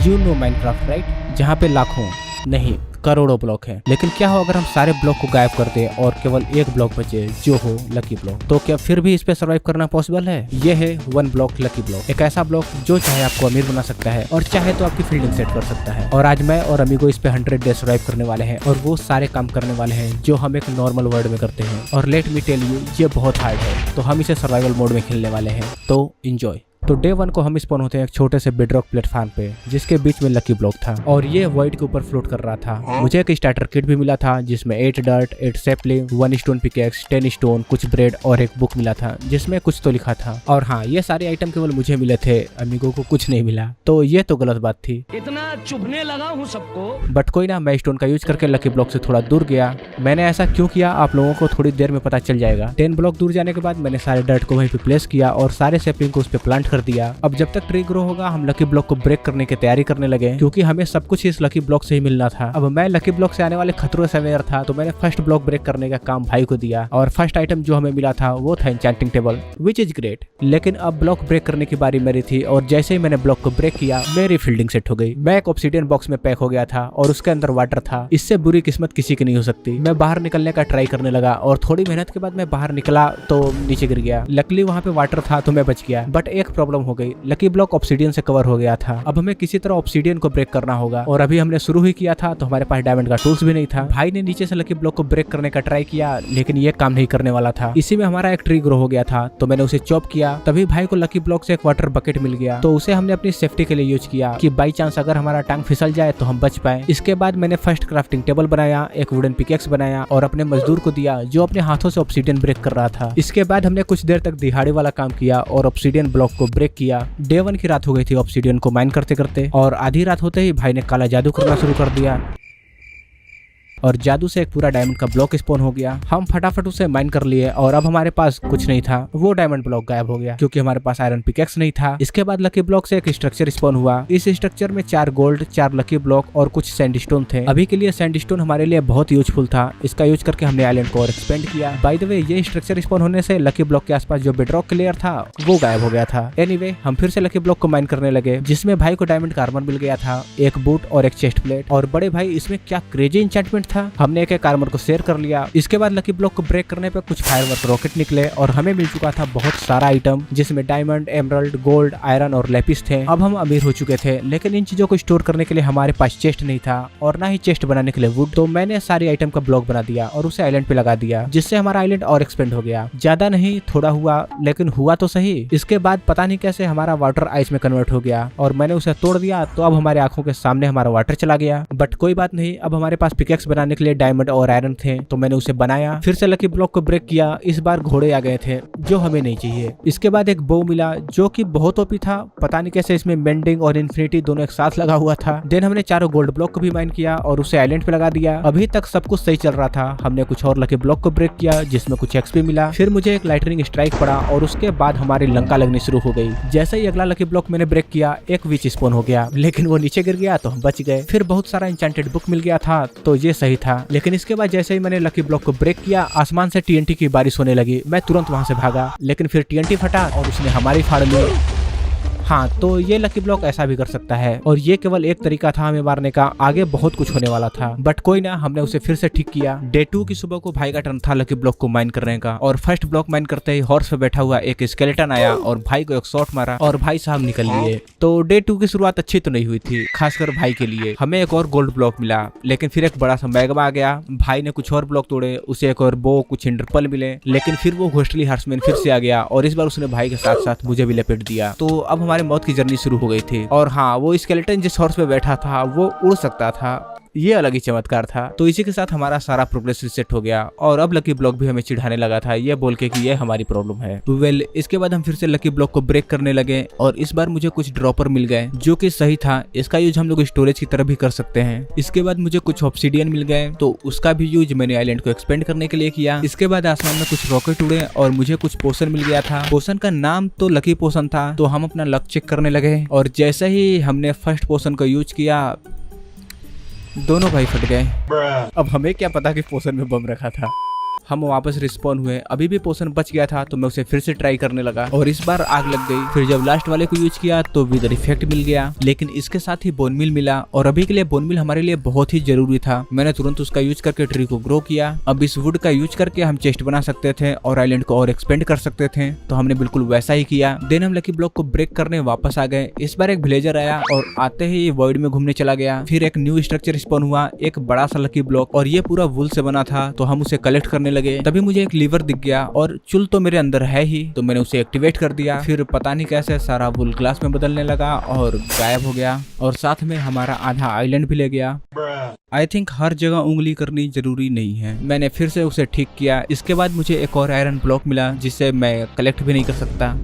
You know Minecraft right, जहाँ पे लाखों नहीं करोड़ों ब्लॉक हैं। लेकिन क्या हो अगर हम सारे ब्लॉक को गायब कर दें और केवल एक ब्लॉक बचे जो हो लकी ब्लॉक, तो क्या फिर भी इस पे सर्वाइव करना पॉसिबल है? ये है वन ब्लॉक लकी ब्लॉक, एक ऐसा ब्लॉक जो चाहे आपको अमीर बना सकता है और चाहे तो आपकी फील्डिंग सेट कर सकता है। और आज मैं और अमीगो इस पे 100 डे सर्वाइव करने वाले हैं और वो सारे काम करने वाले हैं जो हम एक नॉर्मल वर्ल्ड में करते हैं। और लेट मी टेल यू, ये बहुत हार्ड है, तो हम इसे सर्वाइवल मोड में खेलने वाले हैं, तो इंजॉय। तो डे 1 को हम स्पॉन होते हैं एक छोटे से बेडरॉक प्लेटफॉर्म पे जिसके बीच में लकी ब्लॉक था और ये वॉइड के ऊपर फ्लोट कर रहा था। मुझे एक स्टार्टर किट भी मिला था जिसमें 8 dirt, 8 sapling, 1 stone pickaxe, 10 stone, कुछ ब्रेड और एक बुक मिला था जिसमें कुछ तो लिखा था। और हाँ, ये सारे आइटम केवल मुझे मिले थे, अमीगो को कुछ नहीं मिला, तो ये तो गलत बात थी। इतना चुभने लगा हूँ सबको। बट कोई ना, मैं स्टोन का यूज करके लकी ब्लॉक से थोड़ा दूर गया। मैंने ऐसा क्यों किया आप लोगों को थोड़ी देर में पता चल जाएगा। 10 ब्लॉक दूर जाने के बाद मैंने सारे डर्ट को वहीं पे प्लेस किया और सारे सैपलिंग को उस पे प्लांट कर दिया। अब जब तक ट्री ग्रो होगा हम लकी ब्लॉक को ब्रेक करने की तैयारी करने लगे क्योंकि हमें सब कुछ इस लकी ब्लॉक से ही मिलना था। अब मैं लकी ब्लॉक से आने वाले खतरों से अवेयर था, तो मैंने फर्स्ट ब्लॉक ब्रेक करने का काम भाई को दिया और फर्स्ट आइटम जो हमें मिला था वो था enchanting table, which is great. लेकिन अब ब्लॉक ब्रेक करने की बारी मेरी थी और जैसे ही मैंने ब्लॉक को ब्रेक किया मेरी फील्डिंग सेट हो गई। मैं एक ऑब्सीडियन बॉक्स में पैक हो गया था और उसके अंदर वाटर था। इससे बुरी किस्मत किसी की नहीं हो सकती। मैं बाहर निकलने का ट्राई करने लगा और थोड़ी मेहनत के बाद मैं बाहर निकला तो नीचे गिर गया। लकीली वहाँ पे वाटर था तो मैं बच गया। बट एक प्रॉब्लम हो गई, लकी ब्लॉक ऑब्सीडियन से कवर हो गया था। अब हमें किसी तरह ऑब्सीडियन को ब्रेक करना होगा और अभी हमने शुरू ही किया था तो हमारे पास डायमंड का टूल्स भी नहीं था। भाई ने नीचे से लकी ब्लॉक को ब्रेक करने का ट्राई किया लेकिन ये काम नहीं करने वाला था। इसी में हमारा एक ट्री ग्रो हो गया था तो मैंने उसे चॉप किया। तभी भाई को लकी ब्लॉक से एक वाटर बकेट मिल गया तो उसे हमने अपनी सेफ्टी के लिए यूज किया कि बाई चांस अगर हमारा टांग फिसल जाए तो हम बच पाए। इसके बाद मैंने फर्स्ट क्राफ्टिंग टेबल बनाया, एक वुडन पिकेक्स बनाया और अपने मजदूर को दिया जो अपने हाथों से ऑब्सीडियन ब्रेक कर रहा था। इसके बाद हमने कुछ देर तक दिहाड़ी वाला काम किया और ऑब्सीडियन ब्लॉक को ब्रेक किया। डे 1 की रात हो गई थी ऑब्सीडियन को माइन करते करते और आधी रात होते ही भाई ने काला जादू करना शुरू कर दिया और जादू से एक पूरा डायमंड का ब्लॉक स्पॉन हो गया। हम फटाफट उसे माइन कर लिए और अब हमारे पास कुछ नहीं था, वो डायमंड ब्लॉक गायब हो गया क्योंकि हमारे पास आयरन पिकेक्स नहीं था। इसके बाद लकी ब्लॉक से एक स्ट्रक्चर स्पॉन हुआ। इस स्ट्रक्चर में 4 गोल्ड, 4 लकी ब्लॉक और कुछ सैंडस्टोन थे। अभी के लिए सैंडस्टोन हमारे लिए बहुत यूजफुल था, इसका यूज करके हमने आइलैंड को और एक्सपेंड किया। बाय द वे, ये स्ट्रक्चर स्पॉन होने से लकी ब्लॉक के आसपास जो बेडरॉक लेयर था वो गायब हो गया था। एनीवे, हम फिर से लकी ब्लॉक को माइन करने लगे जिसमें भाई को डायमंड का आर्मर मिल गया था, एक बूट और एक चेस्ट प्लेट। और बड़े भाई, इसमें क्या क्रेजी इंचेंटमेंट था। हमने एक आर्मर को शेयर कर लिया। इसके बाद लकी ब्लॉक को ब्रेक करने पे कुछ फायरवर्क रॉकेट निकले और हमें मिल चुका था बहुत सारा आइटम जिसमें डायमंड, एमराल्ड, गोल्ड, आयरन और लेपिस थे। अब हम अमीर हो चुके थे लेकिन इन चीजों को स्टोर करने के लिए हमारे पास चेस्ट नहीं था और ना ही चेस्ट बनाने के लिए वुड। तो मैंने सारी आइटम का ब्लॉक बना दिया और उसे आइलैंड पे लगा दिया जिससे हमारा आइलैंड और एक्सपेंड हो गया। ज्यादा नहीं, थोड़ा हुआ लेकिन हुआ तो सही। इसके बाद पता नहीं कैसे हमारा वाटर आइस में कन्वर्ट हो गया और मैंने उसे तोड़ दिया तो अब हमारे आंखों के सामने हमारा वाटर चला गया। बट कोई बात नहीं, अब हमारे पास पिकेक्स बनाने के लिए डायमंड और आयरन थे तो मैंने उसे बनाया। फिर से लकी ब्लॉक को ब्रेक किया। इस बार घोड़े आ गए थे जो हमें नहीं चाहिए। इसके बाद एक बो मिला जो कि बहुत ओपी था, पता नहीं कैसे इसमें मेंडिंग और इन्फिनिटी दोनों एक साथ लगा हुआ था। देन हमने चारों गोल्ड ब्लॉक को भी माइन किया और उसे आइलैंड पे लगा दिया। अभी तक सब कुछ सही चल रहा था। हमने कुछ और लकी ब्लॉक को ब्रेक किया जिसमें कुछ एक्सपी मिला। फिर मुझे एक लाइटनिंग स्ट्राइक पड़ा और उसके बाद हमारी लंका लगनी शुरू हो गई। जैसे ही अगला लकी ब्लॉक मैंने ब्रेक किया एक विच स्पॉन हो गया लेकिन वो नीचे गिर गया तो हम बच गए। फिर बहुत सारा एन्चेंटेड बुक मिल गया था तो ये सही था। लेकिन इसके बाद जैसे ही मैंने लकी ब्लॉक को ब्रेक किया आसमान से TNT की बारिश होने लगी। मैं तुरंत वहां से भागा लेकिन फिर TNT फटा और उसने हमारी फाड़ ली। हाँ, तो ये लकी ब्लॉक ऐसा भी कर सकता है और ये केवल एक तरीका था हमें मारने का, आगे बहुत कुछ होने वाला था। बट कोई ना, हमने उसे फिर से ठीक किया। डे 2 की सुबह को भाई का टर्न था लकी ब्लॉक को माइन करने का और फर्स्ट ब्लॉक माइन करते ही हॉर्स पे बैठा हुआ एक स्केलेटन आया और भाई को एक शॉट मारा और भाई साहब निकल लिए। तो डे 2 की शुरुआत अच्छी तो नहीं हुई थी, खासकर भाई के लिए। हमें एक और गोल्ड ब्लॉक मिला लेकिन फिर एक बड़ा सा मैग्मा आ गया। भाई ने कुछ और ब्लॉक तोड़े, उसे एक और बो, कुछ इंटरपल मिले लेकिन फिर वो घोस्टली हॉर्समैन फिर से आ गया और इस बार उसने भाई के साथ साथ मुझे भी लपेट दिया। तो अब हमारे मौत की जर्नी शुरू हो गई थी। और हाँ, वो स्केलेटन जिस हॉर्स पे बैठा था वो उड़ सकता था, ये अलग ही चमत्कार था। तो इसी के साथ हमारा सारा प्रोग्रेस रिसेट हो गया और अब लकी ब्लॉक भी हमें चिढ़ाने लगा था ये बोल के कि ये हमारी प्रॉब्लम है। वेल, इसके बाद हम फिर से लकी ब्लॉक को ब्रेक करने लगे और इस बार मुझे कुछ ड्रॉपर मिल गए जो कि सही था। इसका यूज हम लोग स्टोरेज की तरह भी कर सकते हैं। इसके बाद मुझे कुछ ऑब्सीडियन मिल गए तो उसका भी यूज मैंने आइलैंड को एक्सपेंड करने के लिए किया। इसके बाद आसमान में कुछ रॉकेट उड़े और मुझे कुछ पोशन मिल गया था। पोशन का नाम तो लकी पोशन था तो हम अपना लक चेक करने लगे और जैसे ही हमने फर्स्ट पोशन को यूज किया दोनों भाई फट गए। अब हमें क्या पता कि पोशन में बम रखा था। हम वापस रिस्पॉन हुए। अभी भी पोशन बच गया था तो मैं उसे फिर से ट्राई करने लगा और इस बार आग लग गई। फिर जब लास्ट वाले को यूज किया तो विदर इफेक्ट मिल गया, लेकिन इसके साथ ही बोन मिल मिला और अभी के लिए बोन मिल हमारे लिए बहुत ही जरूरी था। मैंने तुरंत उसका यूज करके ट्री को ग्रो किया। अब इस वुड का यूज करके हम चेस्ट बना सकते थे और आइलैंड को और एक्सपेंड कर सकते थे, तो हमने बिल्कुल वैसा ही किया। देन हम लकी ब्लॉक को ब्रेक करने वापस आ गए। इस बार एक विलेजर आया और आते ही ये वॉइड में घूमने चला गया। फिर एक न्यू स्ट्रक्चर स्पॉन हुआ, एक बड़ा सा लकी ब्लॉक, और ये पूरा वुल से बना था, तो हम उसे कलेक्ट करने लगे। तभी मुझे एक लीवर दिख गया और चुल तो मेरे अंदर है ही, तो मैंने उसे एक्टिवेट कर दिया। फिर पता नहीं कैसे सारा वुल ग्लास में बदलने लगा और गायब हो गया, और साथ में हमारा आधा आइलैंड भी ले गया। आई थिंक हर जगह उंगली करनी जरूरी नहीं है। मैंने फिर से उसे ठीक किया। इसके बाद मुझे एक और आयरन ब्लॉक मिला जिसे मैं कलेक्ट भी नहीं कर सकता।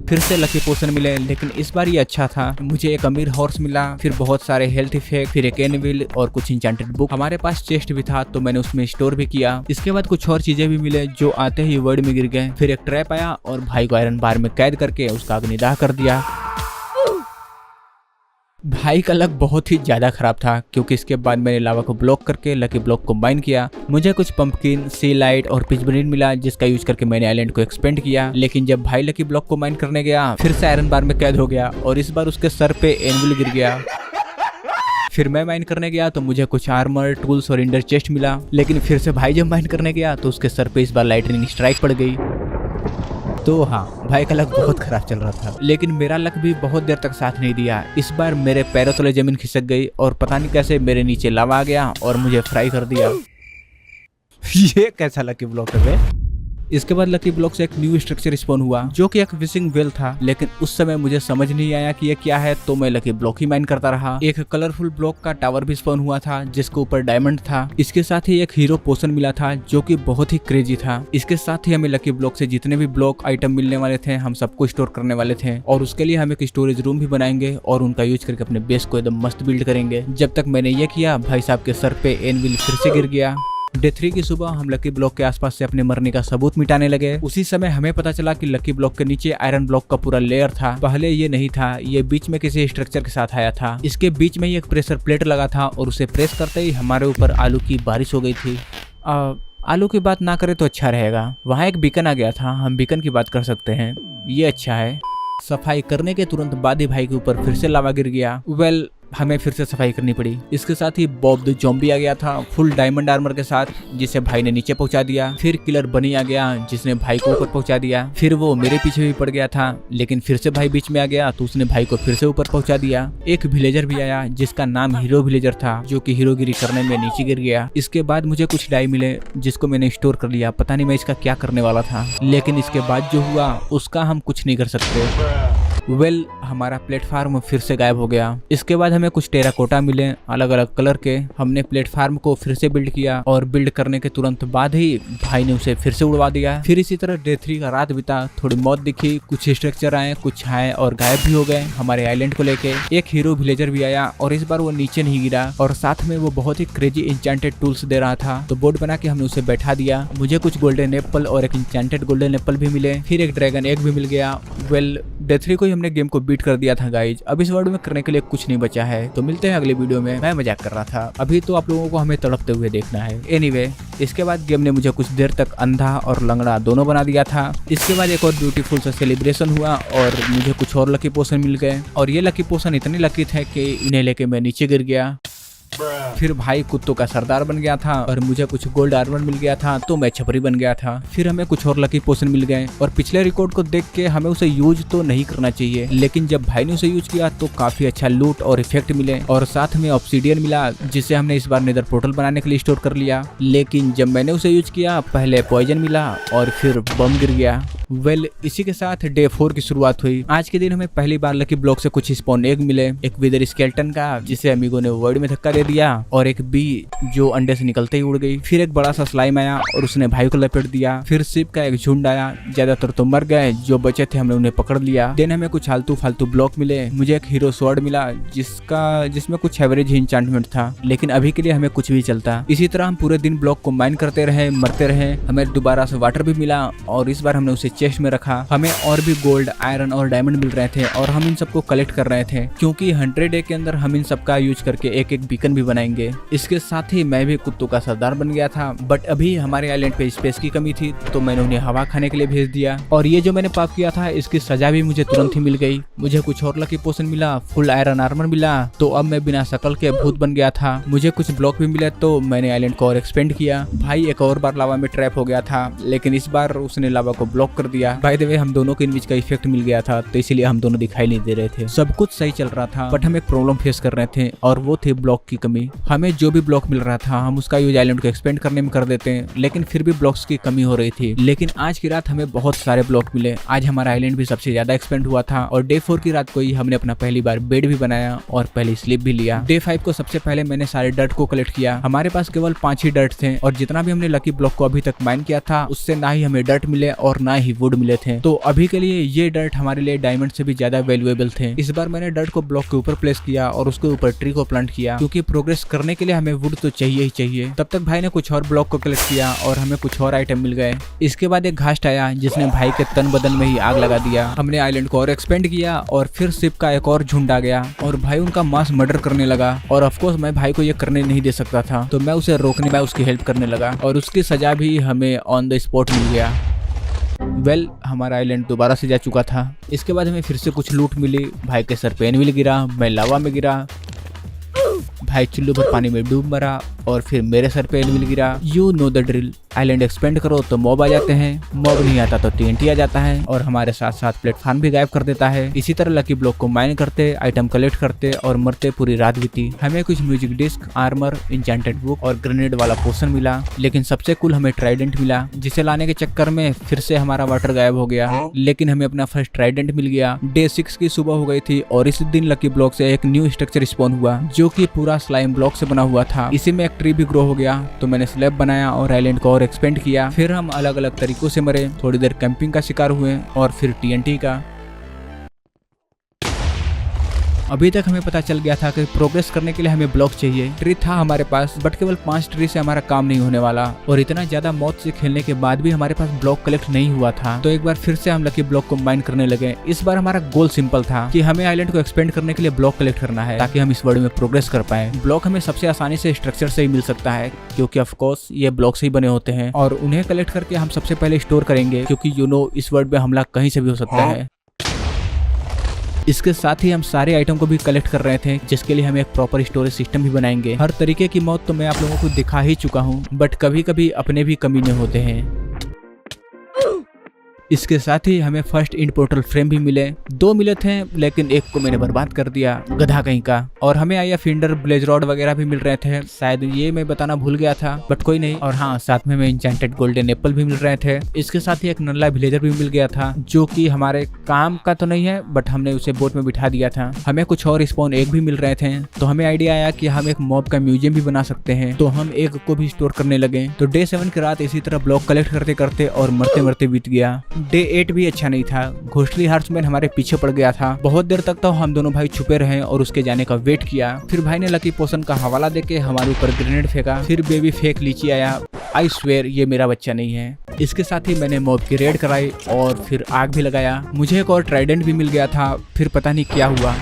फिर से लकी पोशन मिले, लेकिन इस बार ये अच्छा था। मुझे एक अमीर हॉर्स मिला, फिर बहुत सारे हेल्थ इफेक्ट, फिर एक एनविल और कुछ इंचेंटेड बुक। हमारे पास चेस्ट भी था तो मैंने उसमें स्टोर भी किया। इसके बाद कुछ और चीजें भी मिले जो आते ही वर्ड में गिर गए। फिर एक ट्रैप आया और भाई को आयरन बार में कैद करके उसका अग्निदाह कर दिया। भाई का लक बहुत ही ज्यादा खराब था, क्योंकि इसके बाद मैंने लावा को ब्लॉक करके लकी ब्लॉक को माइन किया। मुझे कुछ पंपकिन, सी लाइट और पिचबरीन मिला, जिसका यूज करके मैंने आइलैंड को एक्सपेंड किया। लेकिन जब भाई लकी ब्लॉक को माइन करने गया, फिर से आयरन बार में कैद हो गया और इस बार उसके सर पे एनविल गिर गया। फिर मैं माइन करने गया तो मुझे कुछ आर्मर, टूल्स और इंडर चेस्ट मिला, लेकिन फिर से भाई जब माइन करने गया तो उसके सर पे इस बार लाइटनिंग स्ट्राइक पड़ गई। तो हाँ, भाई का लक बहुत खराब चल रहा था, लेकिन मेरा लक भी बहुत देर तक साथ नहीं दिया। इस बार मेरे पैरों तले जमीन खिसक गई और पता नहीं कैसे मेरे नीचे लावा आ गया और मुझे फ्राई कर दिया। ये कैसा लकी ब्लॉक है बे? इसके बाद लकी ब्लॉक से एक न्यू स्ट्रक्चर स्पॉन हुआ जो कि एक फिशिंग वेल था, लेकिन उस समय मुझे समझ नहीं आया कि ये क्या है, तो मैं लकी ब्लॉक ही माइन करता रहा। एक कलरफुल ब्लॉक का टावर भी स्पॉन हुआ था जिसके ऊपर डायमंड था। इसके साथ ही एक हीरो पोशन मिला था जो कि बहुत ही क्रेजी था। इसके साथ ही हमें लकी ब्लॉक से जितने भी ब्लॉक आइटम मिलने वाले थे हम सबको स्टोर करने वाले थे, और उसके लिए हम एक स्टोरेज रूम भी बनाएंगे और उनका यूज करके अपने बेस को एकदम मस्त बिल्ड करेंगे। जब तक मैंने ये किया, भाई साहब के सर पे एनविल फिर से गिर गया। डे 3 की सुबह हम लकी ब्लॉक के आसपास से अपने मरने का सबूत मिटाने लगे। उसी समय हमें पता चला कि लकी ब्लॉक के नीचे आयरन ब्लॉक का पूरा लेयर था। पहले ये नहीं था, ये बीच में किसी स्ट्रक्चर के साथ आया था। इसके बीच में ही एक प्रेशर प्लेट लगा था और उसे प्रेस करते ही हमारे ऊपर आलू की बारिश हो गई थी। आलू की बात ना करें तो अच्छा रहेगा। वहाँ एक बीकन आ गया था, हम बीकन की बात कर सकते हैं, ये अच्छा है। सफाई करने के तुरंत बाद ही भाई के ऊपर फिर से लावा गिर गया। हमें फिर से सफाई करनी पड़ी। इसके साथ ही बॉब द ज़ॉम्बी आ गया था फुल डायमंड आर्मर के साथ, जिसे भाई ने नीचे पहुंचा दिया। फिर किलर बनी आ गया जिसने भाई को ऊपर पहुंचा दिया। फिर वो मेरे पीछे भी पड़ गया था, लेकिन फिर से भाई बीच में आ गया तो उसने भाई को फिर से ऊपर पहुंचा दिया। एक विलेजर भी आया जिसका नाम हीरो विलेजर था, जो कि हीरोगिरी करने में नीचे गिर गया। इसके बाद मुझे कुछ डाई मिले जिसको मैंने स्टोर कर लिया। पता नहीं मैं इसका क्या करने वाला था, लेकिन इसके बाद जो हुआ उसका हम कुछ नहीं कर सकते। हमारा प्लेटफार्म फिर से गायब हो गया। इसके बाद हमें कुछ टेराकोटा मिले अलग अलग कलर के। हमने प्लेटफार्म को फिर से बिल्ड किया और बिल्ड करने के तुरंत बाद ही भाई ने उसे फिर से उड़वा दिया। फिर इसी तरह डे 3 का रात बीता। थोड़ी मौत दिखी, कुछ स्ट्रक्चर आए, कुछ आए और गायब भी हो गए हमारे आइलैंड को लेके। एक हीरो विलेजर भी आया और इस बार वो नीचे नहीं गिरा, और साथ में वो बहुत ही क्रेजी इंचेंटेड टूल्स दे रहा था, तो बोर्ड बना के हमने उसे बैठा दिया। मुझे कुछ गोल्डन एप्पल और एक इंचेंटेड गोल्डन एप्पल भी मिले। फिर एक ड्रैगन एग भी मिल गया। डे 3 को ही हमने गेम को बीट कर दिया था गाइज। अब इस वर्ल्ड में करने के लिए कुछ नहीं बचा है, तो मिलते हैं अगले वीडियो में। मैं मजाक कर रहा था, अभी तो आप लोगों को हमें तड़पते हुए देखना है। एनीवे, इसके बाद गेम ने मुझे कुछ देर तक अंधा और लंगड़ा दोनों बना दिया था। इसके बाद एक और ब्यूटीफुल सा सेलिब्रेशन हुआ और मुझे कुछ और लकी पोशन मिल गए, और ये लकी पोशन इतने लकी थे कि इन्हें लेके मैं नीचे गिर गया। फिर भाई कुत्तों का सरदार बन गया था और मुझे कुछ गोल्ड आर्मर मिल गया था, तो मैं छपरी बन गया था। फिर हमें कुछ और लकी पोशन मिल गए, और पिछले रिकॉर्ड को देख के हमें उसे यूज तो नहीं करना चाहिए, लेकिन जब भाई ने उसे यूज किया तो काफी अच्छा लूट और इफेक्ट मिले, और साथ में ऑब्सीडियन मिला जिसे हमने इस बार नेदर पोर्टल बनाने के लिए स्टोर कर लिया। लेकिन जब मैंने उसे यूज किया, पहले पॉइजन मिला और फिर बम गिर गया। इसी के साथ डे 4 की शुरुआत हुई। आज के दिन हमें पहली बार लकी ब्लॉक से कुछ स्पॉन एग मिले। एक विदर स्केलेटन का जिसे अमीगो ने वर्ड में धक्का दे दिया, और एक बी जो अंडे से निकलते ही उड़ गई। फिर एक बड़ा सा स्लाइम आया और उसने भाई को लपेट दिया। फिर शिप का एक झुंड आया, ज्यादातर तो मर गए, जो बचे थे हमने उन्हें पकड़ लिया। देन हमें कुछ आलतू फालतू ब्लॉक मिले। मुझे एक हीरो स्वॉर्ड मिला जिसमें कुछ एवरेज इंचेंटमेंट था, लेकिन अभी के लिए हमें कुछ भी चलता। इसी तरह हम पूरे दिन ब्लॉक को माइन करते रहे, मरते रहे। हमें दोबारा से वाटर भी मिला और इस बार हमने उसे चेस्ट में रखा। हमें और भी गोल्ड, आयरन और डायमंड मिल रहे थे और हम इन सबको कलेक्ट कर रहे थे, क्योंकि 100 डे के अंदर हम इन सबका यूज करके एक एक बीकन भी बनाएंगे। इसके साथ ही मैं भी कुत्तों का सरदार बन गया था, बट अभी हमारे आइलैंड पे स्पेस की कमी थी, तो मैंने उन्हें हवा खाने के लिए भेज दिया। और ये जो मैंने पाप किया था, इसकी सजा भी मुझे तुरंत ही मिल गई। मुझे कुछ और लकी पोशन मिला, फुल आयरन आर्मर मिला, तो अब मैं बिना शकल के भूत बन गया था। मुझे कुछ ब्लॉक भी मिले, तो मैंने आइलैंड को और एक्सपेंड किया। भाई एक और बार लावा में ट्रैप हो गया था, लेकिन इस बार उसने लावा को ब्लॉक कर दिया। बाय द वे हम दोनों के इनविच का इफेक्ट मिल गया था, तो इसीलिए हम दोनों दिखाई नहीं दे रहे थे। सब कुछ सही चल रहा था, बट हम एक प्रॉब्लम फेस कर रहे थे, और वो थे ब्लॉक की कमी। हमें जो भी ब्लॉक मिल रहा था, हम उसका यूज आइलैंड को एक्सपेंड करने में कर देते हैं, लेकिन फिर भी ब्लॉक्स की कमी हो रही थी। लेकिन आज की रात हमें बहुत सारे ब्लॉक मिले। आज हमारा आइलैंड भी सबसे ज्यादा एक्सपेंड हुआ था, और डे 4 की रात को ही हमने अपना पहली बार बेड भी बनाया और पहली स्लीप भी लिया। डे 5 को सबसे पहले मैंने सारे डर्ट को कलेक्ट किया। हमारे पास केवल 5 ही डर्ट थे, और जितना भी हमने लकी ब्लॉक को अभी तक माइन किया था, उससे ना ही हमें डर्ट मिले और ना ही वुड मिले थे। तो अभी के लिए ये डर्ट हमारे लिए डायमंड से भी ज्यादा वैल्यूएबल थे। इस बार मैंने डर्ट को ब्लॉक के ऊपर प्लेस किया और उसके ऊपर ट्री को प्लांट किया, क्योंकि प्रोग्रेस करने के लिए हमें वुड तो चाहिए ही चाहिए। तब तक भाई ने कुछ और ब्लॉक को कलेक्ट किया और हमें कुछ और आइटम मिल गए। इसके बाद एक घास्ट आया, जिसने भाई के तन बदन में ही आग लगा दिया। हमने आइलैंड को और एक्सपेंड किया, और फिर शिप का एक और झुंड आ गया, और भाई उनका मास मर्डर करने लगा। और ऑफकोर्स मैं भाई को ये करने नहीं दे सकता था, तो मैं उसे रोकने में उसकी हेल्प करने लगा, और उसकी सजा भी हमें ऑन द स्पॉट मिल गया। हमारा आइलैंड दोबारा से जा चुका था। इसके बाद हमें फिर से कुछ लूट मिली। भाई के सर पे एनिमल गिरा, मैं लावा में गिरा, भाई चुल्लू भर पानी में डूब मरा, और फिर मेरे सर पे एनिमल गिरा। You know the drill. Island expand करो तो मॉब आ जाते हैं, मॉब नहीं आता तो TNT आ जाता है, और हमारे साथ साथ प्लेटफॉर्म भी गायब कर देता है। इसी तरह लकी ब्लॉक को माइन करते, आइटम कलेक्ट करते और मरते पूरी रात बीती। हमें कुछ music disc, armour, enchanted book और ग्रेनेड वाला पोशन मिला, लेकिन सबसे कूल हमें ट्राइडेंट मिला, जिसे लाने के चक्कर में फिर से हमारा वाटर गायब हो गया। लेकिन हमें अपना फर्स्ट ट्राइडेंट मिल गया। डे 6 की सुबह हो गई थी, और इस दिन लकी ब्लॉक से एक न्यू स्ट्रक्चर स्पॉन हुआ, जो कि पूरा स्लाइम ब्लॉक से बना हुआ था। इसी में एक ट्री भी ग्रो हो गया, तो मैंने स्लैब बनाया और आइलैंड को और एक्सपेंड किया। फिर हम अलग अलग तरीकों से मरे, थोड़ी देर कैंपिंग का शिकार हुए, और फिर TNT का। अभी तक हमें पता चल गया था कि प्रोग्रेस करने के लिए हमें ब्लॉक चाहिए। ट्री था हमारे पास, बट केवल 5 ट्री से हमारा काम नहीं होने वाला, और इतना ज्यादा मौत से खेलने के बाद भी हमारे पास ब्लॉक कलेक्ट नहीं हुआ था। तो एक बार फिर से हम लकी ब्लॉक को माइन करने लगे। इस बार हमारा गोल सिंपल था कि हमें आइलैंड को एक्सपेंड करने के लिए ब्लॉक कलेक्ट करना है, ताकि हम इस वर्ल्ड में प्रोग्रेस कर पाए। ब्लॉक हमें सबसे आसानी से स्ट्रक्चर से ही मिल सकता है, क्योंकि ऑफकोर्स ये ब्लॉक से ही बने होते हैं, और उन्हें कलेक्ट करके हम सबसे पहले स्टोर करेंगे, क्योंकि इस वर्ल्ड में हमला कहीं से भी हो सकता है। इसके साथ ही हम सारे आइटम को भी कलेक्ट कर रहे थे, जिसके लिए हम एक प्रॉपर स्टोरेज सिस्टम भी बनाएंगे। हर तरीके की मौत तो मैं आप लोगों को दिखा ही चुका हूँ, बट कभी कभी अपने भी कमीने होते हैं। इसके साथ ही हमें फर्स्ट इंड पोर्टल फ्रेम भी मिले। 2 मिले थे, लेकिन एक को मैंने बर्बाद कर दिया, गधा कहीं का। और हमें आया फिंडर, ब्लेज रॉड वगैरह भी मिल रहे थे, शायद ये मैं बताना भूल गया था, बट कोई नहीं। और हाँ, साथ में हमें इंचेंटेड गोल्डन एप्पल भी मिल रहे थे। इसके साथ ही एक नल्ला विलेजर भी मिल गया था, जो कि हमारे काम का तो नहीं है, बट हमने उसे बोट में बिठा दिया था। हमें कुछ और स्पॉन एग भी मिल रहे थे, तो हमें आइडिया आया कि हम एक मॉब का म्यूजियम भी बना सकते हैं, तो हम एग को भी स्टोर करने लगे। तो डे 7 की रात इसी तरह ब्लॉक कलेक्ट करते करते और मरते मरते बीत गया। डे 8 भी अच्छा नहीं था। घोस्टली हार्ट्समैन हमारे पीछे पड़ गया था। बहुत देर तक तो हम दोनों भाई छुपे रहे और उसके जाने का वेट किया। फिर भाई ने लकी पोशन का हवाला देके हमारे ऊपर ग्रेनेड फेंका। फिर बेबी फेक लीची आया। आई स्वेयर ये मेरा बच्चा नहीं है। इसके साथ ही मैंने मॉब की रेड कराई और फिर आग भी लगाया। मुझे एक और ट्राइडेंट भी मिल गया था। फिर पता नहीं क्या हुआ।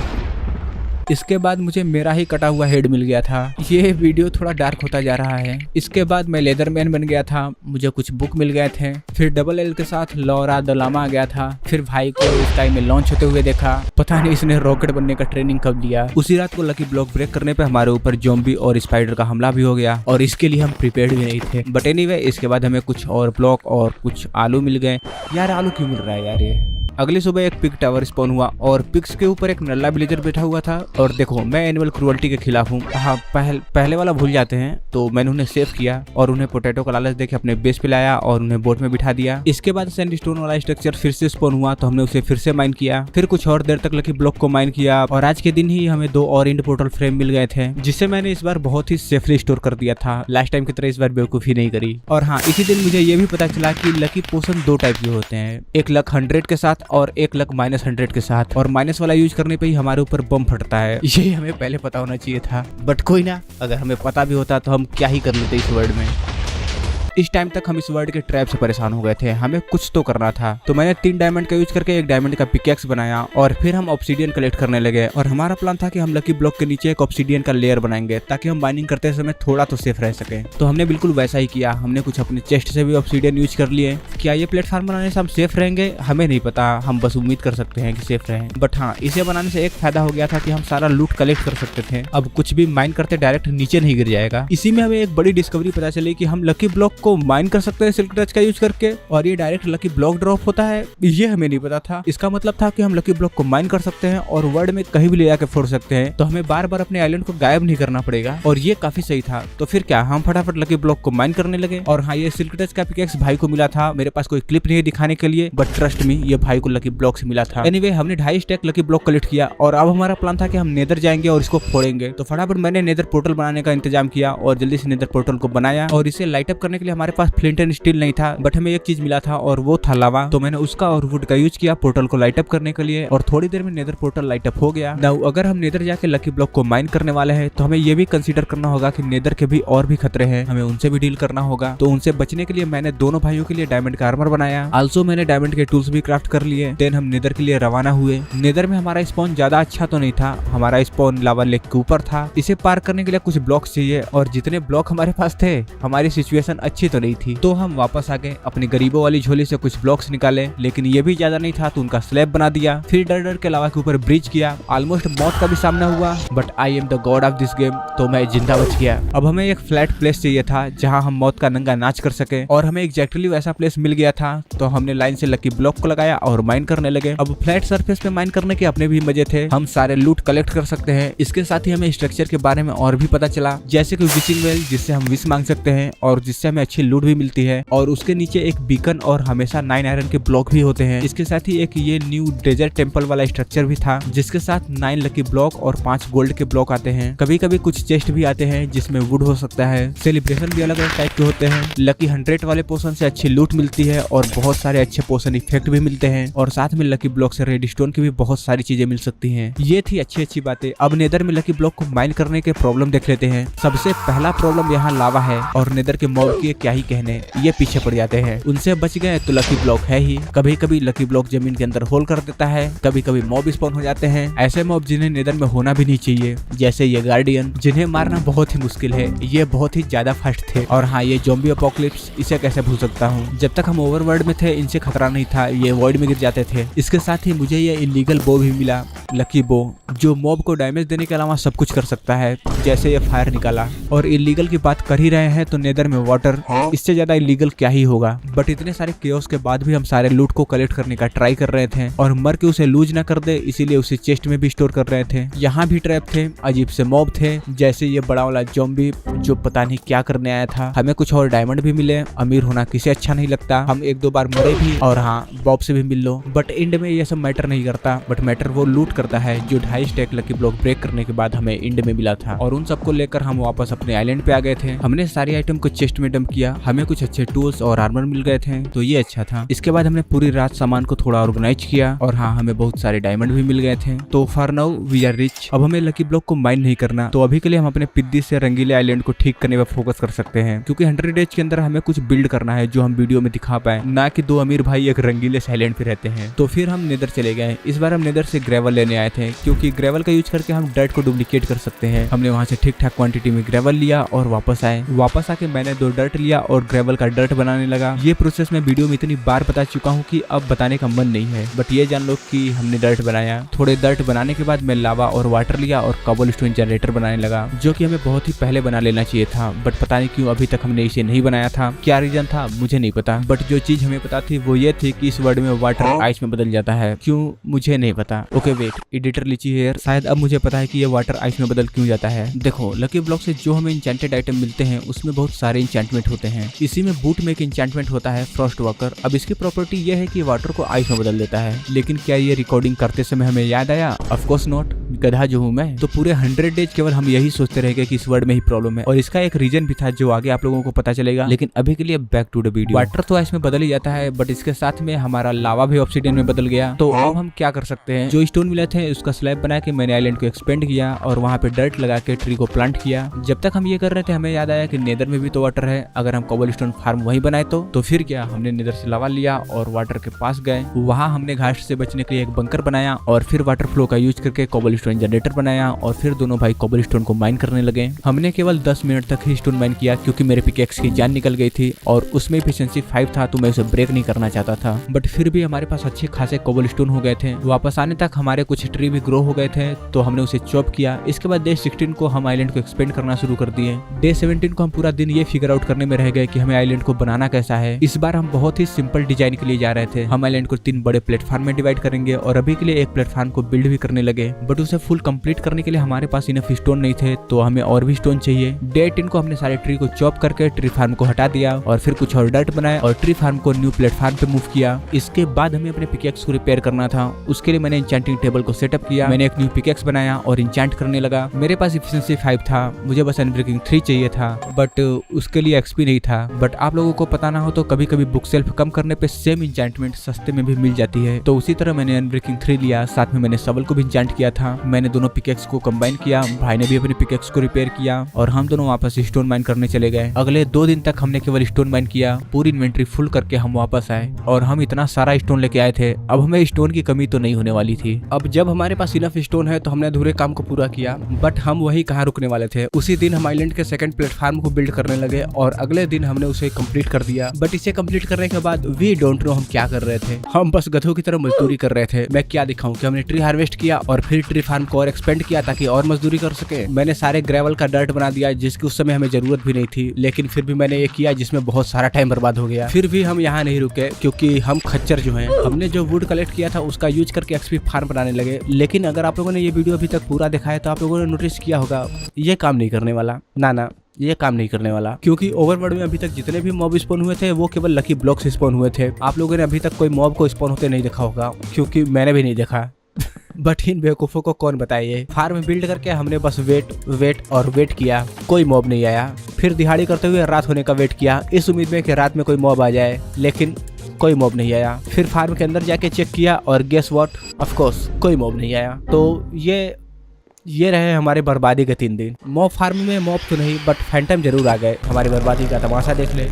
इसके बाद मुझे मेरा ही कटा हुआ हेड मिल गया था। ये वीडियो थोड़ा डार्क होता जा रहा है। इसके बाद मैं लेदरमैन बन गया था। मुझे कुछ बुक मिल गए थे। फिर डबल एल के साथ लौरा द लामा आ गया था। फिर भाई को स्काई में लॉन्च होते हुए देखा। पता नहीं इसने रॉकेट बनने का ट्रेनिंग कब लिया। उसी रात को लकी ब्लॉक ब्रेक करने पे हमारे ऊपर ज़ॉम्बी और स्पाइडर का हमला भी हो गया और इसके लिए हम प्रिपेयर्ड भी नहीं थे। बट एनीवे इसके बाद हमें कुछ और ब्लॉक और कुछ आलू मिल गए। यार आलू क्यों मिल रहा है यार ये। अगली सुबह एक पिग टावर स्पॉन हुआ और पिग्स के ऊपर एक नल्ला विलेजर बैठा हुआ था। और देखो मैं एनिमल क्रूअल्टी के खिलाफ हूँ। हाँ पहले वाला भूल जाते हैं। तो मैंने उन्हें सेव किया और उन्हें पोटैटो का लालच देके अपने बेस पे लाया और उन्हें बोट में बिठा दिया। इसके बाद सैंडस्टोन वाला स्ट्रक्चर फिर से स्पॉन हुआ तो हमने उसे फिर से माइन किया। फिर कुछ और देर तक लकी ब्लॉक को माइन किया और आज के दिन ही हमें 2 और इंड पोर्टल फ्रेम मिल गए थे, जिसे मैंने इस बार बहुत ही सेफली स्टोर कर दिया था। लास्ट टाइम की तरह इस बार बेवकूफी नहीं करी। और हाँ इसी दिन मुझे ये भी पता चला कि लकी पोशन 2 टाइप के होते हैं, एक लक 100 के साथ और एक लक -100 के साथ। और माइनस वाला यूज करने पे ही हमारे ऊपर बम फटता है। ये हमें पहले पता होना चाहिए था, बट कोई ना, अगर हमें पता भी होता तो हम क्या ही कर लेते इस वर्ल्ड में। इस टाइम तक हम इस वर्ड के ट्रैप से परेशान हो गए थे, हमें कुछ तो करना था। तो मैंने 3 डायमंड का यूज करके एक डायमंड का पिकेक्स बनाया और फिर हम ऑब्सीडियन कलेक्ट करने लगे। और हमारा प्लान था कि हम लकी ब्लॉक के नीचे एक ऑब्सीडियन का लेयर बनाएंगे ताकि हम माइनिंग करते समय थोड़ा तो सेफ रह सके। तो हमने बिल्कुल वैसा ही किया, हमने कुछ अपने चेस्ट से भी ऑब्सीडियन यूज कर लिए। क्या ये प्लेटफॉर्म बनाने से हम सेफ रहेंगे? हमें नहीं पता, हम बस उम्मीद कर सकते हैं कि सेफ रहें। बट हाँ, इसे बनाने से एक फायदा हो गया था कि हम सारा लूट कलेक्ट कर सकते थे। अब कुछ भी माइन करते डायरेक्ट नीचे नहीं गिर जाएगा। इसी में हमें एक बड़ी डिस्कवरी पता चली कि हम लकी ब्लॉक को माइन कर सकते हैं सिल्क टच का यूज करके, और ये डायरेक्ट लकी ब्लॉक ड्रॉप होता है। ये हमें नहीं पता था। इसका मतलब था कि हम लकी ब्लॉक को माइन कर सकते हैं और वर्ल्ड में कहीं भी ले जाकर फोड़ सकते हैं, तो हमें बार बार अपने आइलैंड को गायब नहीं करना पड़ेगा। और ये काफी सही था। तो फिर क्या, हम फटाफट लकी ब्लॉक को माइन करने लगे। और हाँ, ये सिल्क टच का पिकेक्स भाई को मिला था। मेरे पास कोई क्लिप नहीं है दिखाने के लिए, बट ट्रस्ट मी, ये भाई को लकी ब्लॉक से मिला था। एनीवे, हमने 2.5 स्टैक लकी ब्लॉक कलेक्ट किया और अब हमारा प्लान था कि हम नेदर जाएंगे और इसको फोड़ेंगे। तो फटाफट मैंने नेदर पोर्टल बनाने का इंतजाम किया और जल्दी से नेदर पोर्टल को बनाया। और इसे लाइट अप करने के लिए हमारे पास फ्लिंट एंड स्टील नहीं था, बट हमें एक चीज मिला था और वो था लावा। तो मैंने उसका और वुड का यूज किया पोर्टल को लाइट अप करने के लिए, और थोड़ी देर में नेदर पोर्टल लाइट अप हो गया। नाउ अगर हम नेदर जाके लकी ब्लॉक को माइन करने वाले हैं तो हमें ये भी कंसीडर करना होगा कि नेदर के भी और भी खतरे हैं, हमें उनसे भी डील करना होगा। तो उनसे बचने के लिए मैंने दोनों भाइयों के लिए डायमंड का आर्मर बनाया। आल्सो मैंने डायमंड के टूल्स भी क्राफ्ट कर लिए। देन हम नेदर के लिए रवाना हुए। नेदर में हमारा स्पॉन ज्यादा अच्छा तो नहीं था, हमारा स्पॉन लावा लेक के ऊपर था। इसे पार करने के लिए कुछ ब्लॉक्स चाहिए, और जितने ब्लॉक हमारे पास थे हमारी सिचुएशन अच्छी तो नहीं थी। तो हम वापस आ गए, अपनी गरीबों वाली झोली से कुछ ब्लॉक्स निकाले, लेकिन ये भी ज्यादा नहीं था तो उनका स्लैब बना दिया। फिर डर डर के लावा के ऊपर ब्रिज किया। ऑलमोस्ट मौत का भी सामना हुआ, but I am the God of this game, तो मैं जिंदा बच गया। अब हमें एक फ्लैट प्लेस चाहिए था जहां हम मौत का नंगा नाच कर सके, और हमें एग्जैक्टली वैसा प्लेस मिल गया था। तो हमने लाइन से लकी ब्लॉक को लगाया और माइन करने लगे। अब फ्लैट सरफेस पे माइन करने के अपने भी मजे थे, हम सारे लूट कलेक्ट कर सकते हैं। इसके साथ ही हमें स्ट्रक्चर के बारे में और भी पता चला, जैसे कि विशिंग वेल जिससे हम विश मांग सकते हैं और जिससे हमें अच्छी लूट भी मिलती है, और उसके नीचे एक बीकन और हमेशा 9 आयरन के ब्लॉक भी होते हैं। इसके साथ ही एक ये न्यू डेजर्ट टेंपल वाला स्ट्रक्चर भी था जिसके साथ 9 लकी ब्लॉक और 5 गोल्ड के ब्लॉक आते हैं। कभी कभी कुछ चेस्ट भी आते हैं जिसमें वुड हो सकता है। सेलिब्रेशन भी अलग अलग टाइप के होते हैं। लकी 100 वाले पोशन से अच्छी लूट मिलती है और बहुत सारे अच्छे पोशन इफेक्ट भी मिलते हैं, और साथ में लकी ब्लॉक से रेड स्टोन की भी बहुत सारी चीजें मिल सकती हैं। ये थी अच्छी बातें। अब नेदर में लकी ब्लॉक को माइन करने के प्रॉब्लम देख लेते हैं। सबसे पहला प्रॉब्लम यहाँ लावा है, और नेदर के मॉब की क्या ही कहने, ये पीछे पड़ जाते हैं। उनसे बच गए तो लकी ब्लॉक है ही। कभी कभी लकी ब्लॉक जमीन के अंदर होल कर देता है, कभी कभी मॉब स्पॉन हो जाते हैं, ऐसे मॉब जिन्हें नेदर में होना भी नहीं चाहिए, जैसे ये गार्डियन, जिन्हें मारना बहुत ही मुश्किल है। ये बहुत ही ज्यादा फास्ट थे। और हाँ, ये ज़ॉम्बी अपोकलिप्स, इसे कैसे भूल सकता हूँ। जब तक हम ओवरवर्ल्ड में थे इनसे खतरा नहीं था, ये वॉइड में गिर जाते थे। इसके साथ ही मुझे ये इलीगल बो भी मिला, लकी बो, जो मॉब को डैमेज देने के अलावा सब कुछ कर सकता है, जैसे ये फायर निकाला। और इलीगल की बात कर ही रहे हैं तो नेदर में वाटर, इससे ज्यादा इलीगल क्या ही होगा। बट इतने सारे केओस के बाद भी हम सारे लूट को कलेक्ट करने का ट्राई कर रहे थे, और मर के उसे लूज ना कर दे इसीलिए उसे चेस्ट में भी स्टोर कर रहे थे। यहाँ भी ट्रैप थे, अजीब से मॉब थे, जैसे ये बड़ा वाला ज़ॉम्बी जो पता नहीं क्या करने आया था। हमें कुछ और डायमंड भी मिले, अमीर होना किसे अच्छा नहीं लगता। हम 1-2 बार मरे भी, और हाँ, बॉब से भी मिल लो। बट एंड में ये सब मैटर नहीं करता, बट मैटर वो लूट करता है जो 2.5 स्टैक लकी ब्लॉक ब्रेक करने के बाद हमें एंड में मिला था। और उन सबको लेकर हम वापस अपने आइलैंड पे आ गए थे। हमने सारी आइटम को चेस्ट में डंप किया, हमें कुछ अच्छे टूल्स और आर्मर मिल गए थे, तो ये अच्छा था। इसके बाद हमने पूरी रात सामान को थोड़ा ऑर्गेनाइज किया, और हाँ, हमें बहुत सारे डायमंड भी मिल गए थे। तो for now we are rich. अब हमें लकी ब्लॉक को माइन नहीं करना, तो अभी के लिए हम अपने पिद्दी से रंगीले आइलैंड को ठीक करने पर फोकस कर सकते हैं, क्योंकि 100 डेज के अंदर हमें कुछ बिल्ड करना है जो हम वीडियो में दिखा पाए, ना कि 2 अमीर भाई एक रंगीले आइलैंड पे रहते हैं। तो फिर हम नेदर चले गए। इस बार हम नेदर से ग्रेवल लेने आए थे, क्योंकि ग्रेवल का यूज करके हम डर्ट को डुप्लीकेट कर सकते हैं। हमने वहाँ से ठीक ठाक क्वांटिटी में ग्रेवल लिया और वापस आए। वापस आके मैंने 2 डर्ट लिया और ग्रेवल का डर्ट बनाने लगा। ये प्रोसेस मैं वीडियो में इतनी बार बता चुका हूँ कि अब बताने का मन नहीं है, बट ये जान लो कि हमने डर्ट बनाया। थोड़े डर्ट बनाने के बाद मैं लावा और वाटर लिया और कॉबलस्टोन जनरेटर बनाने लगा, जो कि हमें बहुत ही पहले बना लेना चाहिए था, बट पता नहीं क्यों अभी तक हमने इसे नहीं बनाया था। क्या रीजन था मुझे नहीं पता, बट जो चीज हमें पता थी वो ये थी कि इस वर्ड में वाटर आइस में बदल जाता है। क्यों मुझे नहीं पता। ओके वेट, एडिटर लीची हेयर, शायद अब मुझे पता है कि ये वाटर आइस में बदल क्यों जाता है। देखो, लकी ब्लॉक से जो हमें इंचेंटेड आइटम मिलते हैं उसमें बहुत सारे इंचेंटमेंट होते हैं। इसी में बूट में एक इंचेंटमेंट होता है फ्रॉस्ट वॉकर। अब इसकी प्रॉपर्टी ये है कि वाटर को आइस में बदल देता है। लेकिन क्या ये रिकॉर्डिंग करते समय हमें याद आया? ऑफ कोर्स नॉट, गधा जो हूँ मैं। तो पूरे 100 डेज केवल हम यही सोचते रह गए कि इस वर्ड में ही प्रॉब्लम है, और इसका एक रीजन भी था जो आगे आप लोगों को पता चलेगा। लेकिन अभी के लिए back to the video. Water तो आइस में बदल ही जाता है, बट इसके साथ में हमारा लावा भी ऑब्सिडियन में बदल गया। तो अब हम क्या कर सकते हैं? जो स्टोन मिले थे उसका स्लैब बना के मैंने आइलैंड को एक्सपेंड किया और वहाँ पे डर्ट लगा के ट्री को प्लांट किया। जब तक हम ये कर रहे थे हमें याद आया कि नेदर में भी तो वाटर है। अगर हम कोबलस्टोन फार्म वहीं बनाए तो फिर क्या, हमने नेदर से लावा लिया और वाटर के पास गए। वहाँ हमने घास से बचने के लिए एक बंकर बनाया और फिर वाटर फ्लो का यूज करके कोबलस्टोन जनरेटर बनाया और फिर दोनों भाई कोबलस्टोन को माइन करने लगे। हमने केवल 10 मिनट तक ही स्टोन माइन किया क्योंकि मेरे पिकेक्स की जान निकल गई थी और उसमें एफिशिएंसी 5 था तो मैं उसे ब्रेक नहीं करना चाहता था। बट फिर भी हमारे पास अच्छे खासे कोबलस्टोन हो गए थे। वापस आने तक हमारे कुछ ट्री भी ग्रो हो गए थे तो हमने उसे चॉप किया। इसके बाद डे 16 को हम आइलैंड को एक्सपेंड करना शुरू कर दिए। डे 17 को हम पूरा दिन ये फिगर आउट करने में रह गए कि हमें आइलैंड को बनाना कैसा है। इस बार हम बहुत ही सिंपल डिजाइन के लिए जा रहे थे। हम आइलैंड को 3 बड़े प्लेटफॉर्म में डिवाइड करेंगे और अभी के लिए एक प्लेटफॉर्म को बिल्ड भी करने लगे। बट उसे फुल कंप्लीट करने के लिए हमारे पास इनफ स्टोन नहीं थे तो हमें और भी स्टोन चाहिए। डे 18 को हमने सारे ट्री को चॉप करके ट्री फार्म को हटा दिया और फिर कुछ और डर्ट बनाया और ट्री फार्म को न्यू प्लेटफॉर्म पे मूव किया। इसके बाद हमें अपने पिकेक्स को रिपेयर करना था। उसके लिए मैंने इंचेंटिंग टेबल को सेटअप किया। मैंने एक न्यू पिकेक्स बनाया और इंचेंट करने लगा। मेरे पास एफिशिएंसी 5 था, मुझे बस अनब्रेकिंग 3 चाहिए था बट उसके लिए एक्सपी नहीं था। बट आप लोगों को पता ना हो तो कभी कभी बुक सेल्फ कम करने पे सेम इंचेंटमेंट सस्ते में भी मिल जाती है। तो उसी तरह मैंने अनब्रेकिंग 3 लिया, साथ में मैंने शवल को भी इंचेंट किया था। मैंने दोनों पिकेक्स को कंबाइन किया, भाई ने भी अपने पिकेक्स को रिपेयर किया और हम दोनों वापस स्टोन माइन करने चले गए। अगले 2 दिन तक हमने केवल स्टोन माइन किया। पूरी इन्वेंट्री फुल करके हम वापस आए और हम इतना सारा स्टोन लेके आए थे, अब हमें स्टोन की कमी तो नहीं होने वाली थी। अब जब हमारे पास इनफ स्टोन है तो हमने अधूरे काम को पूरा किया। बट हम वही कहाँ रुकने वाले थे। उसी दिन हम आइलैंड के सेकंड प्लेटफॉर्म को बिल्ड करने लगे और अगले दिन हमने उसे कंप्लीट कर दिया। बट इसे कंप्लीट करने के बाद वी डोंट नो हम क्या कर रहे थे। हम बस गधों की तरह मजदूरी कर रहे थे। मैं क्या दिखाऊं कि हमने ट्री हार्वेस्ट किया और फिर ट्री फार्म को और एक्सपेंड किया ताकि और मजदूरी कर सके। मैंने सारे ग्रेवल का डर्ट बना दिया जिसकी उस समय हमें जरूरत भी नहीं थी, लेकिन फिर भी मैंने ये किया जिसमें बहुत सारा टाइम बर्बाद हो गया। फिर भी हम यहाँ नहीं रुके क्योंकि हम खच्चर जो हैं, हमने जो वुड कलेक्ट किया था उसका यूज करके एक्सपी फार्म बनाने लगे। लेकिन अगर आप लोगों ने ये वीडियो अभी तक पूरा देखा है तो आप लोगों ने नोटिस किया होगा ये काम नहीं करने वाला। ना ये काम नहीं करने वाला क्योंकि ओवरवर्ल्ड में अभी तक जितने भी मॉब स्पॉन हुए थे वो केवल लकी ब्लॉक से स्पॉन हुए थे। आप लोगों ने अभी तक कोई मॉब को स्पॉन होते नहीं देखा होगा क्योंकि मैंने भी नहीं देखा। बट इन बेवकूफ़ों को कौन बताइए। फार्म बिल्ड करके हमने बस वेट किया, कोई मॉब नहीं आया। फिर दिहाड़ी करते हुए रात होने का वेट किया इस उम्मीद में कि रात में कोई मॉब आ जाए, लेकिन कोई मॉब नहीं आया। फिर फार्म के अंदर जाके चेक किया और गेस व्हाट, ऑफ कोर्स कोई मॉब नहीं आया। तो ये रहे हमारे बर्बादी के 3 दिन। मॉब फार्म में मॉब तो नहीं बट फैंटम जरूर आ गए। हमारी बर्बादी का तमाशा देख ले।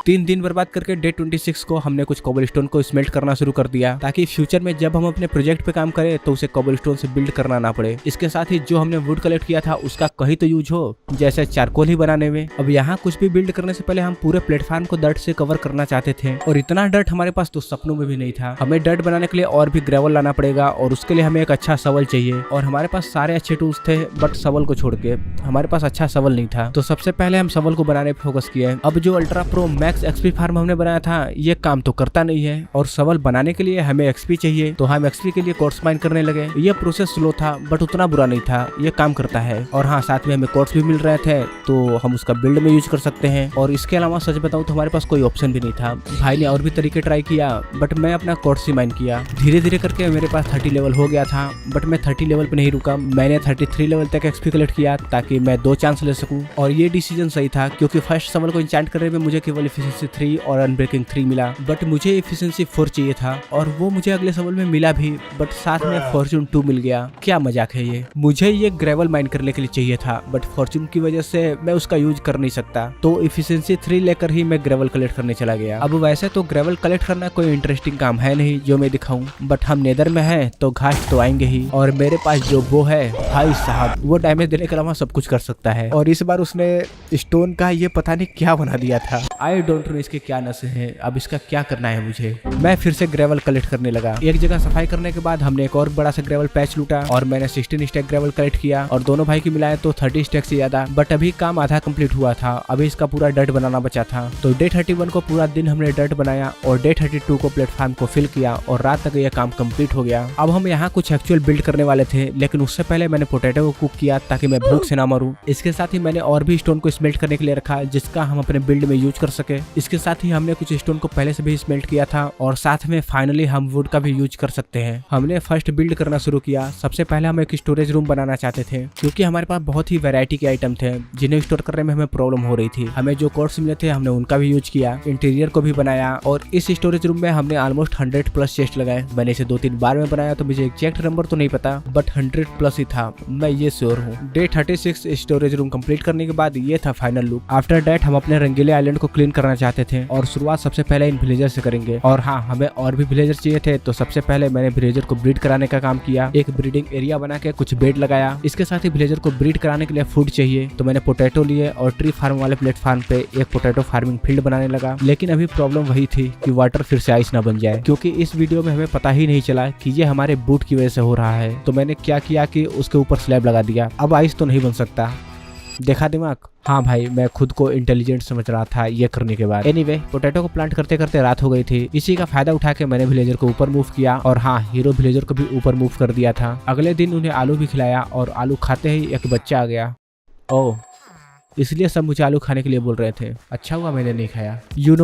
3 दिन बर्बाद करके डे 26 को हमने कुछ कोबलस्टोन को स्मेल्ट करना शुरू कर दिया ताकि फ्यूचर में जब हम अपने प्रोजेक्ट पे काम करें तो उसे कोबलस्टोन से बिल्ड करना ना पड़े। इसके साथ ही जो हमने वुड कलेक्ट किया था उसका कहीं तो यूज हो, जैसे चारकोल ही बनाने में। अब यहाँ कुछ भी बिल्ड करने से पहले हम पूरे प्लेटफॉर्म को डर्ट से कवर करना चाहते थे और इतना डर्ट हमारे पास तो सपनों में भी नहीं था। हमें डर्ट बनाने के लिए और भी ग्रेवल लाना पड़ेगा और उसके लिए हमें एक अच्छा शवल चाहिए और हमारे पास सारे अच्छे टूल्स थे बट शवल को छोड़ के हमारे पास अच्छा शवल नहीं था। तो सबसे पहले हम शवल को बनाने पे फोकस किए। अब जो ultra pro max XP farm हमने बनाया था ये काम तो करता नहीं है और शवल बनाने के लिए हमें एक्सपी चाहिए तो हम एक्सपी के लिए कोर्स माइन करने लगे। ये प्रोसेस स्लो था बट उतना बुरा नहीं था, ये काम करता है। और हाँ, साथ में हमें कोर्स भी मिल रहे थे तो हम उसका बिल्ड में यूज कर सकते हैं। और इसके अलावा सच बताऊं तो हमारे पास कोई ऑप्शन भी नहीं था। भाई ने और भी तरीके ट्राई किया बट मैं अपना कोर्स ही माइन किया। धीरे धीरे करके मेरे पास 30 लेवल हो गया था बट मैं 30 लेवल पे नहीं रुका। मैंने 33 लेवल तक एक्सपी कलेक्ट किया ताकि मैं 2 चांस ले सकूं और ये डिसीजन सही था क्योंकि फर्स्ट शवल को इंचेंट करने में मुझे केवल एफिशिएंसी 3 और अनब्रेकिंग 3 मिला बट मुझे एफिशिएंसी 4 चाहिए था और वो मुझे अगले शवल में मिला भी बट साथ में फॉर्चून 2 मिल गया। क्या मजाक है ये। मुझे ये ग्रेवल माइन करने के लिए चाहिए था बट फॉर्चून की वजह से मैं उसका यूज कर नहीं सकता तो एफिशिएंसी 3 लेकर ही मैं ग्रेवल कलेक्ट करने चला गया। अब वैसे तो ग्रेवल कलेक्ट करना कोई इंटरेस्टिंग काम है नहीं जो मैं दिखाऊं बट हम नेदर में हैं तो घास तो आएंगे ही और मेरे पास जो वो है भाई साहब वो डैमेज देने के अलावा सब कुछ कर सकता है और इस बार उसने स्टोन का ये पता नहीं क्या बना दिया था। आई डोंट नो इसके क्या नशे हैं, अब इसका क्या करना है मुझे। मैं फिर से ग्रेवल कलेक्ट करने लगा। एक जगह सफाई करने के बाद हमने एक और बड़ा सा ग्रेवल पैच लूटा और मैंने 16 स्टैक ग्रेवल कलेक्ट किया और दोनों भाई की मिलाए तो 30 स्टैक से ज्यादा। बट अभी काम आधा कंप्लीट हुआ था, अभी इसका पूरा डर्ट बनाना बचा था। तो डे 31 को पूरा दिन हमने डर्ट बनाया और डे 32 को प्लेटफॉर्म को फिल किया और रात तक यह काम कंप्लीट हो गया। अब हम यहाँ कुछ एक्चुअल बिल्ड करने वाले थे लेकिन उससे पहले मैंने पोटैटो को कुक किया ताकि मैं भूख से ना मरूं। इसके साथ ही मैंने और भी स्टोन को स्मेल्ट करने के लिए रखा जिसका हम अपने बिल्ड में यूज कर सके। थे। इसके साथ ही हमने कुछ स्टोन को पहले से भी स्मेल्ट किया था और साथ में फाइनली हम वुड का भी यूज कर सकते हैं। हमने फर्स्ट बिल्ड करना शुरू किया। सबसे पहले हम एक स्टोरेज रूम बनाना चाहते थे क्योंकि हमारे पास बहुत ही वैरायटी के आइटम थे जिन्हें स्टोर करने में हमें प्रॉब्लम हो रही थी। हमें जो कोर्स मिले थे हमने उनका भी यूज किया, इंटीरियर को भी बनाया और इस स्टोरेज रूम में हमने ऑलमोस्ट 100+ चेस्ट लगाए। मैंने इसे 2-3 बार में बनाया तो मुझे एग्जैक्ट नंबर तो नहीं पता बट 100+ ही था, मैं ये श्योर हूँ। डे 36 स्टोरेज रूम कंप्लीट करने के बाद ये था फाइनल लुक। आफ्टर दैट हम अपने रंगीले आइलैंड को क्लीन करना चाहते थे और शुरुआत सबसे पहले इन विलेजर से करेंगे। और हाँ, हमें और भी विलेजर चाहिए थे तो सबसे पहले मैंने विलेजर को ब्रीड कराने का काम किया। एक ब्रीडिंग एरिया बना के कुछ बेड लगाया। इसके साथ ही विलेजर को ब्रीड कराने के लिए फूड चाहिए तो मैंने पोटैटो लिए और ट्री फार्म वाले प्लेटफॉर्म पे एक पोटैटो फार्मिंग फील्ड बनाने लगा। लेकिन अभी प्रॉब्लम वही थी कि वाटर फिर से आइस ना बन जाए क्योंकि इस वीडियो में हमें पता ही नहीं चला कि ये हमारे बूट की वजह से हो रहा है। तो मैंने क्या किया कि उसके ऊपर स्लैब लगा दिया। अब आइस तो नहीं बन सकता। देखा दिमाग? हाँ भाई, मैं खुद को इंटेलिजेंट समझ रहा था ये करने के बाद। एनीवे, पोटैटो को प्लांट करते करते रात हो गई थी। इसी का फायदा उठा के मैंने विलेजर को ऊपर मूव किया और हाँ, हीरो विलेजर को भी ऊपर मूव कर दिया था। अगले दिन उन्हें आलू भी खिलाया और आलू खाते ही एक बच्चा आ गया। ओह, इसलिए सब मुझे आलू खाने के लिए बोल रहे थे। अच्छा हुआ मैंने नहीं खाया।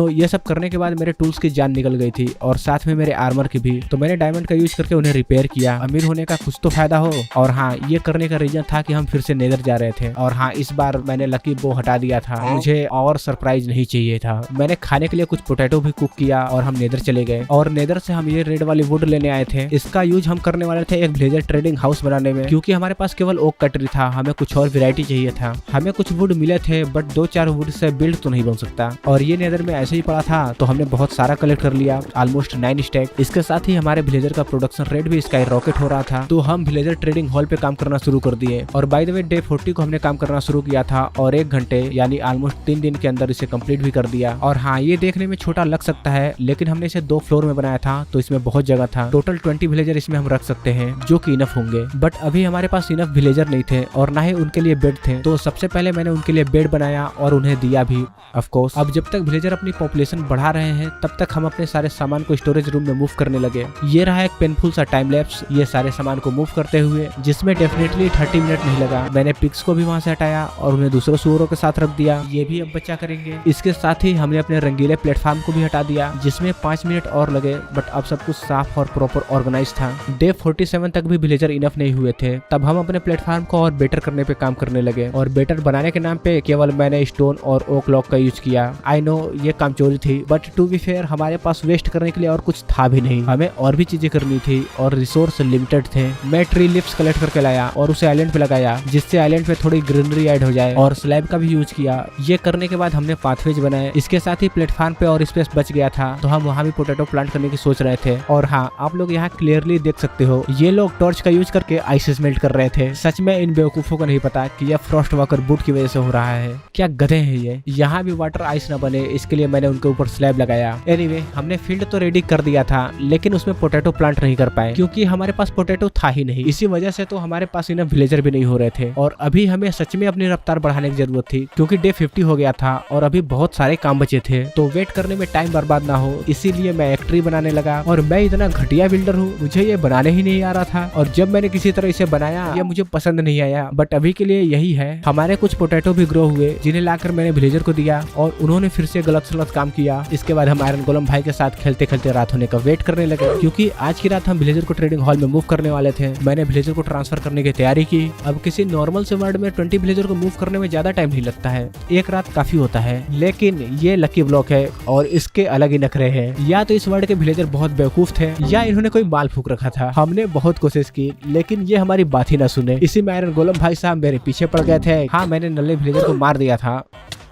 ये सब करने के बाद मेरे टूल्स की जान निकल गई थी और साथ में मेरे आर्मर की भी। तो मैंने डायमंड का यूज करके उन्हें रिपेयर किया। अमीर होने का कुछ तो फायदा हो। और हाँ, ये करने का रीजन था कि हम फिर से नेदर जा रहे थे। और हाँ, इस बार मैंने लकी बो हटा दिया था, मुझे और सरप्राइज नहीं चाहिए था। मैंने खाने के लिए कुछ पोटैटो भी कुक किया और हम नेदर चले गए। और नेदर से हम ये रेड वाली वुड लेने आए थे। इसका यूज हम करने वाले थे एक विलेजर ट्रेडिंग हाउस बनाने में क्योंकि हमारे पास केवल ओक का ट्री था। हमें कुछ और वेरायटी चाहिए था। हमें कुछ वुड मिले थे बट 2-4 वुड से बिल्ड तो नहीं बन सकता। और ये नेदर में ऐसे ही पड़ा था तो हमने बहुत सारा कलेक्ट कर लिया, ऑलमोस्ट 9 स्टैक। इसके साथ ही हमारे विलेजर का प्रोडक्शन रेट भी स्काई रॉकेट हो रहा था। तो हम विलेजर ट्रेडिंग हॉल पे काम करना शुरू कर दिए। और बाय द वे, डे 40 को हमने काम करना शुरू किया था और 1 घंटे यानी ऑलमोस्ट 3 दिन के अंदर इसे कंप्लीट भी कर दिया। और हाँ, ये देखने में छोटा लग सकता है लेकिन हमने इसे 2 फ्लोर में बनाया था तो इसमें बहुत जगह था। टोटल 20 विलेजर इसमें हम रख सकते हैं जो कि इनफ होंगे। बट अभी हमारे पास इनफ विलेजर नहीं थे और ना ही उनके लिए बेड थे। तो सबसे पहले मैंने उनके लिए बेड बनाया और उन्हें दिया भी ऑफ कोर्स। अब जब तक विलेजर अपनी पॉपुलेशन बढ़ा रहे हैं तब तक हम अपने सारे सामान को स्टोरेज रूम में मूव करने लगे। ये रहा एक पेनफुल सा टाइम लैप्स ये सारे सामान को मूव करते हुए, जिसमें डेफिनेटली 30 मिनट नहीं लगा। मैंने पिग्स को भी वहां से हटाया और उन्हें दूसरों सूअरों के साथ रख दिया। ये भी अब बच्चा करेंगे। इसके साथ ही हमने अपने रंगीले प्लेटफॉर्म को भी हटा दिया जिसमें 5 मिनट और लगे बट अब सब कुछ साफ और प्रॉपर ऑर्गेनाइज था। डे 47 तक भी विलेजर इनफ नहीं हुए थे। तब हम अपने प्लेटफॉर्म को और बेटर करने पे काम करने लगे और बेटर बनाने के नाम पे केवल मैंने स्टोन और ओक लॉक का यूज किया। आई नो ये कामचोरी थी बट टू बी फेयर हमारे पास वेस्ट करने के लिए और कुछ था भी नहीं। हमें और भी चीजें करनी थी और रिसोर्स लिमिटेड थे। मैं ट्री लिप्स कलेक्ट करके लाया और उसे आइलैंड पे लगाया जिससे आइलैंड पे थोड़ी ग्रीनरी ऐड हो जाए और स्लैब का भी यूज किया। ये करने के बाद हमने पाथवेज बनाए। इसके साथ ही प्लेटफॉर्म पे और स्पेस बच गया था तो हम वहाँ भी पोटैटो प्लांट करने की सोच रहे थे। और हाँ, आप लोग यहाँ क्लियरली देख सकते हो ये लोग टॉर्च का यूज करके आइस मेल्ट कर रहे थे। सच में इन बेवकूफों को नहीं पता कि यह फ्रॉस्ट वॉकर बूट की वजह से हो रहा है। क्या गधे हैं ये। यहाँ भी वाटर आइस न बने इसके लिए मैंने उनके ऊपर स्लैब लगाया। एनीवे, हमने फील्ड तो रेडी कर दिया था लेकिन उसमें पोटैटो प्लांट नहीं कर पाए क्योंकि हमारे पास पोटैटो था ही नहीं। इसी वजह से तो हमारे पास इन्हें विलेजर भी नहीं हो रहे थे। और अभी हमें सच में अपनी रफ्तार बढ़ाने की जरूरत थी क्योंकि डे 50 हो गया था और अभी बहुत सारे काम बचे थे। तो वेट करने में टाइम बर्बाद ना हो इसीलिए मैं एक ट्री बनाने लगा। और मैं इतना घटिया बिल्डर हूँ, मुझे ये बनाने ही नहीं आ रहा था। और जब मैंने किसी तरह इसे बनाया ये मुझे पसंद नहीं आया। बट अभी के लिए यही है। हमारे कुछ पोटैटो भी ग्रो हुए जिन्हें लाकर मैंने विलेजर को दिया और उन्होंने फिर से गलत सलत काम किया। इसके बाद हम आयरन गोलम भाई के साथ खेलते खेलते रात होने का वेट करने लगे क्योंकि आज की रात हम विलेजर को ट्रेडिंग हॉल में मूव करने वाले थे। मैंने विलेजर को ट्रांसफर करने की तैयारी की। अब किसी नॉर्मल से वर्ल्ड में 20 विलेजर को मूव करने में ज्यादा टाइम नहीं लगता है, एक रात काफी होता है। लेकिन ये लकी ब्लॉक है और इसके अलग ही नखरे हैं। या तो इस वर्ल्ड के विलेजर बहुत बेवकूफ थे या इन्होंने कोई माल फूक रखा था। हमने बहुत कोशिश की लेकिन ये हमारी बात ही ना सुने। इसी में आयरन गोलम भाई साहब मेरे पीछे पड़ गए थे। हाँ, मैंने नल्ले विलेजर को मार दिया था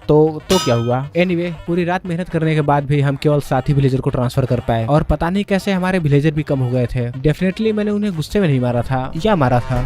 तो क्या हुआ। एनीवे, पूरी रात मेहनत करने के बाद भी हम केवल 7 ही विलेजर को ट्रांसफर कर पाए और पता नहीं कैसे हमारे विलेजर भी कम हो गए थे। डेफिनेटली मैंने उन्हें गुस्से में नहीं मारा था या मारा था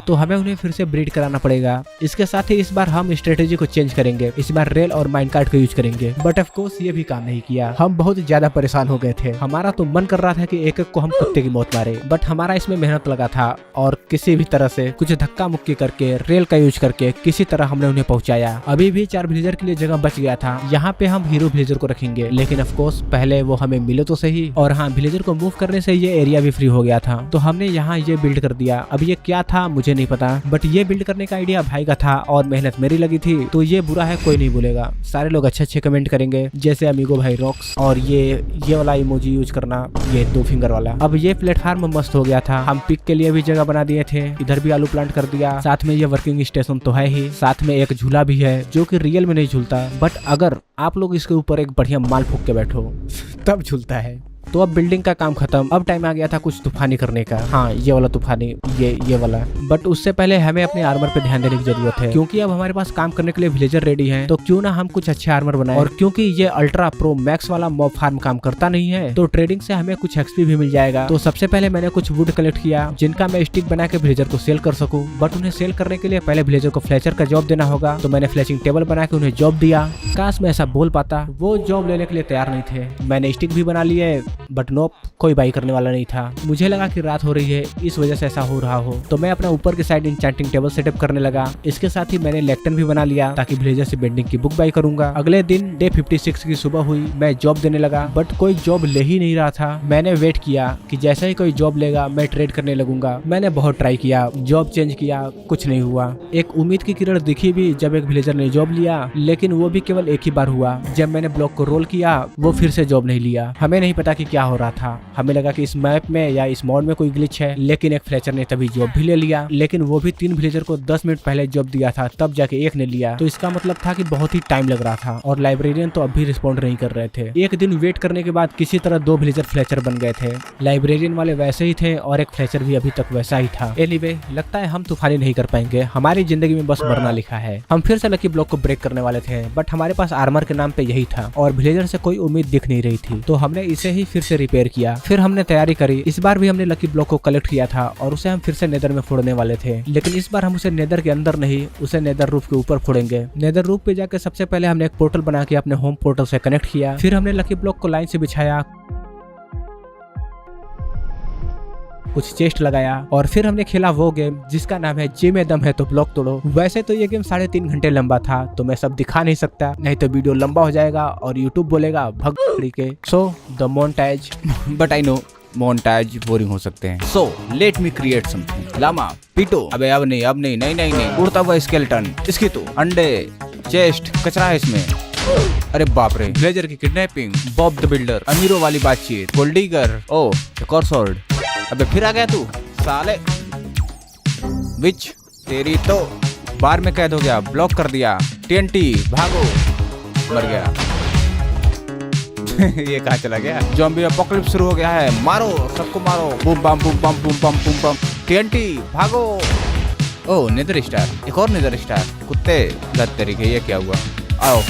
तो हमें उन्हें फिर से ब्रीड कराना पड़ेगा। इसके साथ ही इस बार हम स्ट्रेटेजी को चेंज करेंगे। इस बार रेल और माइनकार्ट का यूज करेंगे। बट ऑफ कोर्स ये भी काम नहीं किया। हम बहुत ज्यादा परेशान हो गए थे। हमारा तो मन कर रहा था कि एक एक को हम कुत्ते की मौत मारे। बट हमारा इसमें मेहनत लगा था और किसी भी तरह से कुछ धक्का मुक्की करके रेल का यूज करके किसी तरह हमने उन्हें पहुंचाया। अभी भी 4 विलेजर के लिए जगह बच गया था। यहाँ पे हम हीरो विलेजर को रखेंगे लेकिन ऑफ कोर्स पहले वो हमें मिले तो सही। और हाँ, विलेजर को मूव करने से ये एरिया भी फ्री हो गया था तो हमने यहाँ ये बिल्ड कर दिया। अब ये क्या था मुझे नहीं पता, बट ये बिल्ड करने का आइडिया भाई का था और मेहनत मेरी लगी थी, तो ये बुरा है कोई नहीं बोलेगा। सारे लोग अच्छे कमेंट करेंगे, जैसे अमीगो भाई रॉक्स और ये वाला इमोजी यूज करना, ये 2 फिंगर वाला। अब ये प्लेटफॉर्म मस्त हो गया था, हम पिक के लिए भी जगह बना दिए थे, इधर भी आलू प्लांट कर दिया, साथ में ये वर्किंग स्टेशन तो है ही, साथ में एक झूला भी है जो कि रियल में नहीं झूलता, बट अगर आप लोग इसके ऊपर एक बढ़िया माल फूक के बैठो तब झूलता है। तो अब बिल्डिंग का काम खत्म, अब टाइम आ गया था कुछ तूफानी करने का। हाँ, ये वाला तूफानी, ये वाला। बट उससे पहले हमें अपने आर्मर पे ध्यान देने की जरूरत है, क्योंकि अब हमारे पास काम करने के लिए विलेजर रेडी हैं, तो क्यों ना हम कुछ अच्छे आर्मर बनाएं। और क्योंकि ये अल्ट्रा प्रो मैक्स वाला मॉब फार्म काम करता नहीं है, तो ट्रेडिंग से हमें कुछ एक्सपी भी मिल जाएगा। तो सबसे पहले मैंने कुछ वुड कलेक्ट किया, जिनका मैं स्टिक बना के विलेजर को सेल कर सकूं। बट उन्हें सेल करने के लिए पहले विलेजर को फ्लेचर का जॉब देना होगा, तो मैंने फ्लेचिंग टेबल बना के उन्हें जॉब दिया। काश मैं ऐसा बोल पाता, वो जॉब लेने के लिए तैयार नहीं थे। मैंने स्टिक भी बना लिए, बट नोप, कोई बाई करने वाला नहीं था। मुझे लगा कि रात हो रही है, इस वजह से ऐसा हो रहा हो, तो मैं अपना ऊपर की साइड इंचेंटिंग टेबल सेटअप करने लगा। इसके साथ ही मैंने लेक्टन भी बना लिया, ताकि विलेजर से बेंडिंग की बुक बाई करूंगा। अगले दिन डे 56 की सुबह हुई, मैं जॉब देने लगा, बट कोई जॉब ले ही नहीं रहा था। मैंने वेट किया कि जैसे ही कोई जॉब लेगा मैं ट्रेड करने लगूंगा। मैंने बहुत ट्राई किया, जॉब चेंज किया, कुछ नहीं हुआ। एक उम्मीद की किरण दिखी भी जब एक विलेजर ने जॉब लिया, लेकिन वो भी केवल एक ही बार हुआ। जब मैंने ब्लॉक को रोल किया, वो फिर से जॉब नहीं लिया। हमें नहीं पता कि क्या हो रहा था, हमें लगा कि इस मैप में या इस मॉड में कोई ग्लिच है, लेकिन एक फ्लेचर ने तभी जॉब भी ले लिया। लेकिन वो भी 3 विलेजर को 10 मिनट पहले जॉब दिया था, तब जाके एक ने लिया। तो इसका मतलब था कि बहुत ही टाइम लग रहा था, और लाइब्रेरियन तो अब भी रिस्पॉन्ड नहीं कर रहे थे। एक दिन वेट करने के बाद किसी तरह 2 विलेजर फ्लेचर बन गए थे। लाइब्रेरियन वाले वैसे ही थे और एक फ्लेचर भी अभी तक वैसा ही था। एनीवे, लगता है हम तूफानी नहीं कर पाएंगे, हमारी जिंदगी में बस मरना लिखा है। हम फिर से लकी ब्लॉक को ब्रेक करने वाले थे, बट हमारे पास आर्मर के नाम पे यही था और विलेजर से कोई उम्मीद दिख नहीं रही थी, तो हमने इसे ही फिर से रिपेयर किया। फिर हमने तैयारी करी। इस बार भी हमने लकी ब्लॉक को कलेक्ट किया था और उसे हम फिर से नेदर में फोड़ने वाले थे, लेकिन इस बार हम उसे नेदर के अंदर नहीं, उसे नेदर रूफ के ऊपर फोड़ेंगे। नेदर रूफ पे जाकर सबसे पहले हमने एक पोर्टल बना के अपने होम पोर्टल से कनेक्ट किया। फिर हमने लकी ब्लॉक को लाइन से बिछाया, कुछ चेस्ट लगाया, और फिर हमने खेला वो गेम जिसका नाम है जी में दम है तो ब्लॉक तोड़ो। वैसे तो ये गेम 3.5 घंटे लंबा था, तो मैं सब दिखा नहीं सकता, नहीं तो वीडियो लंबा हो जाएगा और यूट्यूब बोलेगा भग के। So the montage, but I know montage boring हो सकते हैं, so let me create something. Llama पीटो, अबे अब नहीं नहीं उड़ता हुआ स्केलेटन, इसकी तो अंडे, चेस्ट, कचरा है इसमें। अरे बाप रे, विलेजर की किडनैपिंग, बॉब द बिल्डर, अमीरों वाली बातचीत, गोल्ड डिगर, ओ एक और स्वॉर्ड। अबे फिर आ गया तू साले, विच तेरी तो बार में कैद हो गया, ब्लॉक कर दिया। TNT भागो, मर गया। ये कहाँ चला गया? ज़ॉम्बी अपोकलिप्स शुरू हो गया है, मारो सबको मारो, boom bam boom bam boom bam boom bam. TNT भागो। ओह नेदर स्टार, एक और नेदर स्टार। कुत्ते गद तरीके, ये क्या हुआ? आओ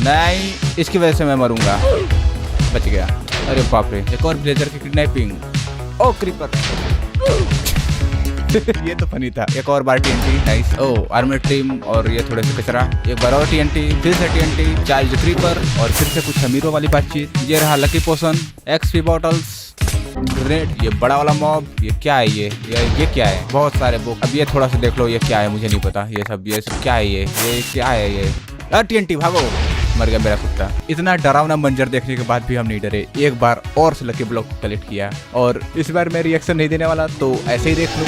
नहीं, इसकी वजह से मैं मरूंगा। बच गया। अरे बाप रे, एक और विलेजर की किडनैपिंग। ओ क्रीपर। ये तो फनी था। एक और बार TNT, नाइस। ओ आर्मर ट्रिम और ये थोड़े से कचरा। एक बार और TNT, फिर से TNT, चार्ज क्रीपर और फिर से कुछ अमीरों वाली बातचीत। ये रहा लकी पोशन, XP बॉटल्स, ग्रेनेड, ये बड़ा वाला मॉब। ये क्या है? ये क्या है? बहुत सारे बुक। अब ये थोड़ा सा देख लो, ये क्या है मुझे नहीं पता। ये सब क्या है? ये क्या है? ये TNT भागो, मर गया मेरा कुत्ता। इतना डरावना मंजर देखने के बाद भी हम नहीं डरे। एक बार और से लकी ब्लॉक को कलेक्ट किया, और इस बार मैं रिएक्शन नहीं देने वाला, तो ऐसे ही देख लो।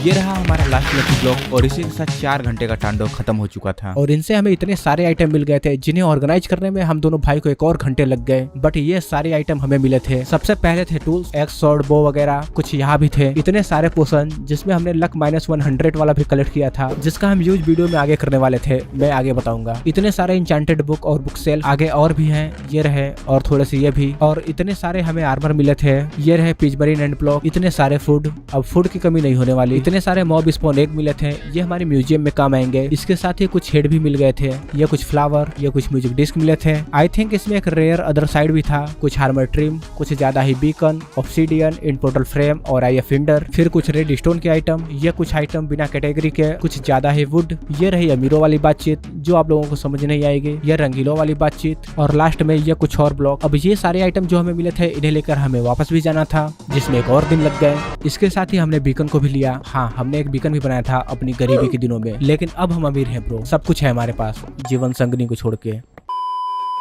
ये रहा हमारा लास्ट लकी ब्लॉक और इसी के साथ 4 घंटे का तांडव खत्म हो चुका था। और इनसे हमें इतने सारे आइटम मिल गए थे जिन्हें ऑर्गेनाइज करने में हम दोनों भाई को एक और घंटे लग गए। बट ये सारे आइटम हमें मिले थे। सबसे पहले थे टूल्स, एक्स, स्वॉर्ड, बो वगैरह, कुछ यहाँ भी थे। इतने सारे पोशन जिसमें हमने लक -100 वाला भी कलेक्ट किया था, जिसका हम यूज वीडियो में आगे करने वाले थे, मैं आगे बताऊंगा। इतने सारे इंचांटेड बुक और बुक सेल आगे और भी हैं, ये रहे और थोड़े से ये भी। और इतने सारे हमें आर्मर मिले थे, ये रहे पिजमरीन एंड ब्लॉक। इतने सारे फूड, अब फूड की कमी नहीं होने वाली। इतने सारे मॉब स्पॉन एग मिले थे, ये हमारे म्यूजियम में काम आएंगे। इसके साथ ही कुछ हेड भी मिल गए थे, ये कुछ फ्लावर, ये कुछ म्यूजिक डिस्क मिले थे। आई थिंक इसमें एक रेयर अदर साइड भी था, कुछ आर्मर ट्रिम, कुछ ज्यादा ही beacon, obsidian, end portal frame और आई फिंडर। फिर कुछ रेड स्टोन के आइटम, ये कुछ आइटम बिना कैटेगरी के, कुछ ज्यादा ही वुड। ये रही अमीरों वाली बातचीत जो आप लोगों को समझ नहीं आएगी, ये रंगीलों वाली बातचीत। और लास्ट में ये कुछ और ब्लॉक। अब ये सारे आइटम जो हमें मिले थे इन्हें लेकर हमें वापस भी जाना था, जिसमें एक और दिन लग गए। इसके साथ ही हमने बीकन को भी लिया। हाँ, हमने एक बीकन भी बनाया था अपनी गरीबी के दिनों में, लेकिन अब हम अमीर हैं ब्रो, सब कुछ है हमारे पास जीवन संगनी को छोड़ के।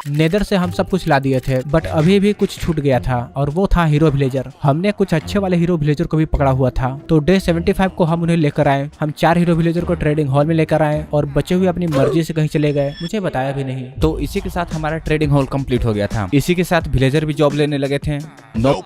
नेदर से हम सब कुछ ला दिए थे, बट अभी भी कुछ छूट गया था और वो था हीरो विलेजर। हमने कुछ अच्छे वाले हीरो विलेजर को भी पकड़ा हुआ था, तो डे 75 को हम उन्हें लेकर आए। हम 4 हीरो विलेजर को ट्रेडिंग हॉल में लेकर आए और बचे हुए अपनी मर्जी से कहीं चले गए, मुझे बताया भी नहीं। तो इसी के साथ हमारा ट्रेडिंग हॉल कंप्लीट हो गया था। इसी के साथ विलेजर भी जॉब लेने लगे थे। नोप,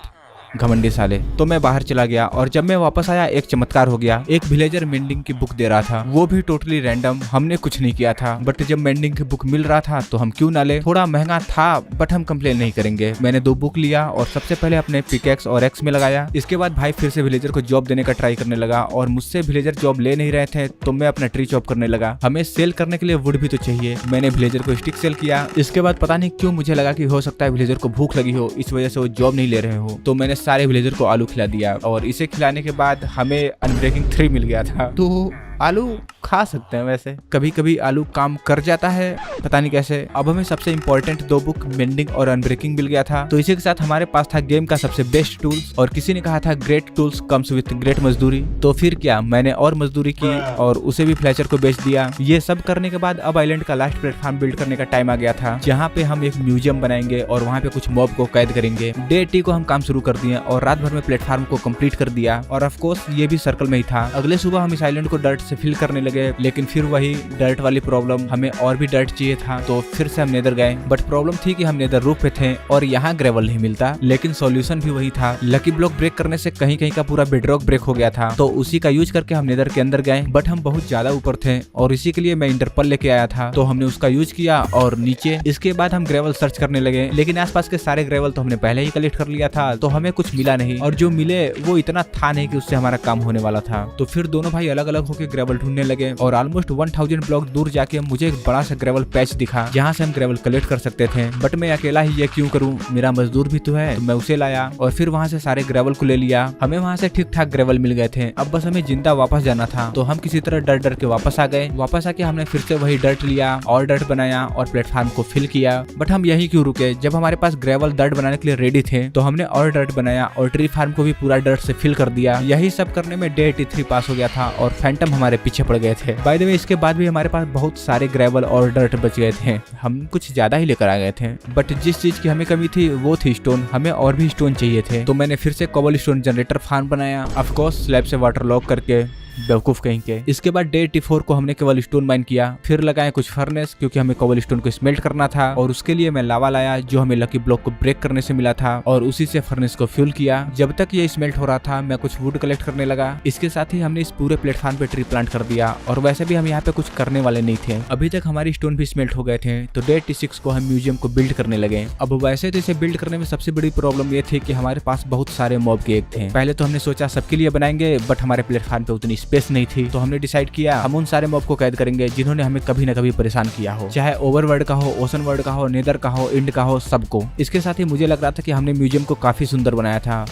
घमंडी साले। तो मैं बाहर चला गया और जब मैं वापस आया एक चमत्कार हो गया। एक विलेजर मेंडिंग की बुक दे रहा था, वो भी टोटली रैंडम, हमने कुछ नहीं किया था। बट जब मेंडिंग की बुक मिल रहा था तो हम क्यों ना ले। थोड़ा महंगा था बट हम कंप्लेन नहीं करेंगे। मैंने 2 बुक लिया और सबसे पहले अपने पिकेक्स और एक्स में लगाया। इसके बाद भाई फिर से विलेजर को जॉब देने का ट्राई करने लगा और मुझसे विलेजर जॉब ले नहीं रहे थे, तो मैं अपना ट्री चॉप करने लगा। हमें सेल करने के लिए वुड भी तो चाहिए। मैंने विलेजर को स्टिक सेल किया। इसके बाद पता नहीं क्यों मुझे लगा कि हो सकता है विलेजर को भूख लगी हो, इस वजह से वो जॉब नहीं ले रहे हो, तो मैंने सारे विलेजर को आलू खिला दिया। और इसे खिलाने के बाद हमें अनब्रेकिंग 3 मिल गया था। तो आलू खा सकते हैं, वैसे कभी कभी आलू काम कर जाता है, पता नहीं कैसे। अब हमें सबसे इंपॉर्टेंट 2 बुक मेंडिंग और अनब्रेकिंग मिल गया था। तो इसी के साथ हमारे पास था गेम का सबसे बेस्ट टूल्स, और किसी ने कहा था great tools comes with great मजदूरी। तो फिर क्या, मैंने और मजदूरी की और उसे भी फ्लेचर को बेच दिया। ये सब करने के बाद अब आइलैंड का लास्ट प्लेटफॉर्म बिल्ड करने का टाइम आ गया था, जहाँ पे हम एक म्यूजियम बनाएंगे और वहाँ पे कुछ मॉब को कैद करेंगे। डे टी को हम काम शुरू कर दिए और रात भर में प्लेटफॉर्म को कंप्लीट कर दिया। और ऑफकोर्स ये भी सर्कल में ही था। अगले सुबह हम इस आइलैंड को डर्ट से फिल करने लगे, लेकिन फिर वही डर्ट वाली प्रॉब्लम, हमें और भी डर्ट चाहिए था। तो फिर से हम नेदर गए, बट प्रॉब्लम थी कि हम नेदर रूफ पे थे और यहाँ ग्रेवल नहीं मिलता। लेकिन सॉल्यूशन भी वही था, लकी ब्लॉक ब्रेक करने से कहीं कहीं का पूरा बेडरॉक ब्रेक हो गया था, तो उसी का यूज करके हम नेदर के अंदर गए। बट हम बहुत ज्यादा ऊपर थे और इसी के लिए मैं इंटरपल लेके आया था, तो हमने उसका यूज किया और नीचे। इसके बाद हम ग्रेवल सर्च करने लगे, लेकिन आसपास के सारे ग्रेवल तो हमने पहले ही कलेक्ट कर लिया था, तो हमें कुछ मिला नहीं। और जो मिले वो इतना था नहीं कि उससे हमारा काम होने वाला था। तो फिर दोनों भाई अलग अलग होकर ग्रेवल ढूंढने लगे और ऑलमोस्ट 1000 ब्लॉक दूर जाके मुझे एक बड़ा सा ग्रेवल पैच दिखा, जहाँ से हम ग्रेवल कलेक्ट कर सकते थे। बट मैं अकेला ही ये क्यों करूँ, मेरा मजदूर भी तो है, तो मैं उसे लाया और फिर वहाँ से सारे ग्रेवल को ले लिया। हमें वहाँ से ठीक ठाक ग्रेवल मिल गए थे। अब बस हमें जिंदा वापस जाना था, तो हम किसी तरह डर डर के वापस आ गए। वापस आके हमने फिर से वही डर्ट लिया और डर्ट बनाया और प्लेटफॉर्म को फिल किया। बट हम यही क्यों रुके, जब हमारे पास ग्रेवल डर्ट बनाने के लिए रेडी थे, तो हमने और डर्ट बनाया और ट्री फार्म को भी पूरा डर्ट से फिल कर दिया। यही सब करने में डे 83 पास हो गया था और फैंटम हमारे पीछे पड़ गए थे। बाय द वे, इसके बाद भी हमारे पास बहुत सारे ग्रेवल और डर्ट बच गए थे। हम कुछ ज्यादा ही लेकर आ गए थे, बट जिस चीज की हमें कमी थी वो थी स्टोन। हमें और भी स्टोन चाहिए थे, तो मैंने फिर से कोबल स्टोन जनरेटर फार्म बनाया, ऑफ कोर्स स्लैब से वाटर लॉक करके, बेवकूफ कहीं के। इसके बाद डे 84 को हमने केवल स्टोन माइन किया, फिर लगाए कुछ फर्नेस, क्योंकि हमें कोबल स्टोन को स्मेल्ट करना था। और उसके लिए मैं लावा लाया जो हमें लकी ब्लॉक को ब्रेक करने से मिला था, और उसी से फर्नेस को फ्यूल किया। जब तक ये स्मेल्ट हो रहा था मैं कुछ वुड कलेक्ट करने लगा। इसके साथ ही हमने इस पूरे प्लेटफॉर्म पे ट्री प्लांट कर दिया, और वैसे भी हम यहाँ पे कुछ करने वाले नहीं थे। अभी तक हमारी स्टोन भी स्मेल्ट हो गए थे, तो डे 86 को हम म्यूजियम को बिल्ड करने लगे। अब वैसे तो इसे बिल्ड करने में सबसे बड़ी प्रॉब्लम ये थी कि हमारे पास बहुत सारे मॉब के एग थे। पहले तो हमने सोचा सबके लिए बनाएंगे, बट हमारे प्लेटफॉर्म पे उतनी स्पेस नहीं थी, तो हमने डिसाइड किया हम उन सारे मॉब को कैद करेंगे जिन्होंने हमें कभी न कभी परेशान किया हो, चाहे ओवरवर्ल्ड का हो, ओशन वर्ल्ड का हो, नेदर का हो, इंड का हो, सबको। इसके साथ ही मुझे लग रहा था कि हमने म्यूजियम को काफी सुंदर बनाया था।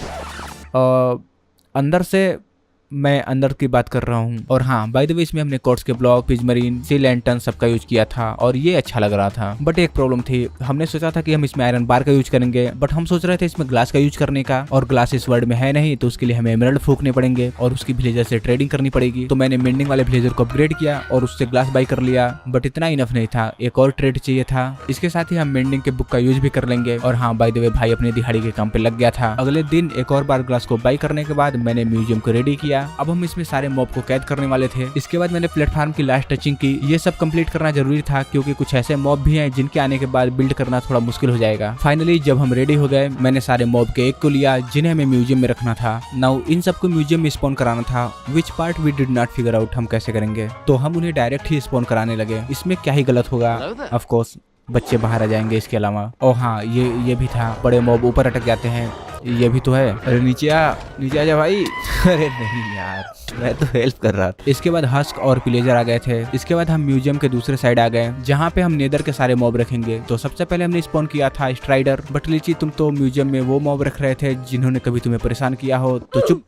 अंदर से मैं अंदर की बात कर रहा हूँ। और हाँ, बाय द वे, इसमें हमने कोर्ट्स के ब्लॉक, पिजमरीन, सी लैंटर्न सबका यूज किया था और ये अच्छा लग रहा था। बट एक प्रॉब्लम थी, हमने सोचा था कि हम इसमें आयरन बार का यूज करेंगे, बट हम सोच रहे थे इसमें ग्लास का यूज करने का, और ग्लास इस वर्ल्ड में है नहीं, तो उसके लिए हमें एमराल्ड फूकने पड़ेंगे और उसकी विलेजर से ट्रेडिंग करनी पड़ेगी। तो मैंने मेंडिंग वाले विलेजर को अपग्रेड किया और उससे ग्लास बाई कर लिया, बट इतना इनफ नहीं था, एक और ट्रेड चाहिए था। इसके साथ ही हम मेंडिंग के बुक का यूज भी कर लेंगे। और हाँ, बाय द वे, भाई अपने दिहाड़ी के काम पे लग गया था। अगले दिन एक और बार ग्लास को बाई करने के बाद मैंने म्यूजियम को रेडी किया किया। अब हम इसमें सारे मॉब को कैद करने वाले थे। इसके बाद मैंने प्लेटफॉर्म की लास्ट टचिंग की। ये सब कंप्लीट करना जरूरी था क्योंकि कुछ ऐसे मॉब भी हैं जिनके आने के बाद बिल्ड करना थोड़ा मुश्किल हो जाएगा। फाइनली जब हम रेडी हो गए, मैंने सारे मॉब के एक को लिया जिन्हें हमें म्यूजियम में रखना था। नाउ इन सबको म्यूजियम में स्पॉन कराना था, which part we did not figure out हम कैसे करेंगे। तो हम उन्हें डायरेक्ट ही स्पॉन कराने लगे। इसमें क्या ही गलत होगा, ऑफ कोर्स बच्चे बाहर आ जाएंगे इसके अलावा। और हाँ, ये भी था, बड़े मॉब ऊपर अटक जाते हैं, ये भी तो है। अरे नीचे आ जा भाई। अरे नहीं यार, मैं तो हेल्प कर रहा था। इसके बाद हस्क और पिलेजर आ गए थे। इसके बाद हम म्यूजियम के दूसरे साइड आ गए जहाँ पे हम नेदर के सारे मॉब रखेंगे। तो सबसे पहले हमने स्पॉन किया था स्ट्राइडर। बट लीची, तुम तो म्यूजियम में वो मॉब रख रहे थे जिन्होंने कभी तुम्हें परेशान किया हो, तो चुप,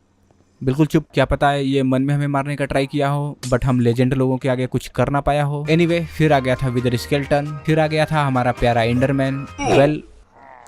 बिल्कुल चुप। क्या पता है ये मन में हमें मारने का ट्राई किया हो, बट हम लेजेंड लोगों के आगे कुछ कर ना पाया हो। एनीवे, फिर आ गया था विदर स्केलेटन, फिर आ गया था हमारा प्यारा एंडरमैन। वेल,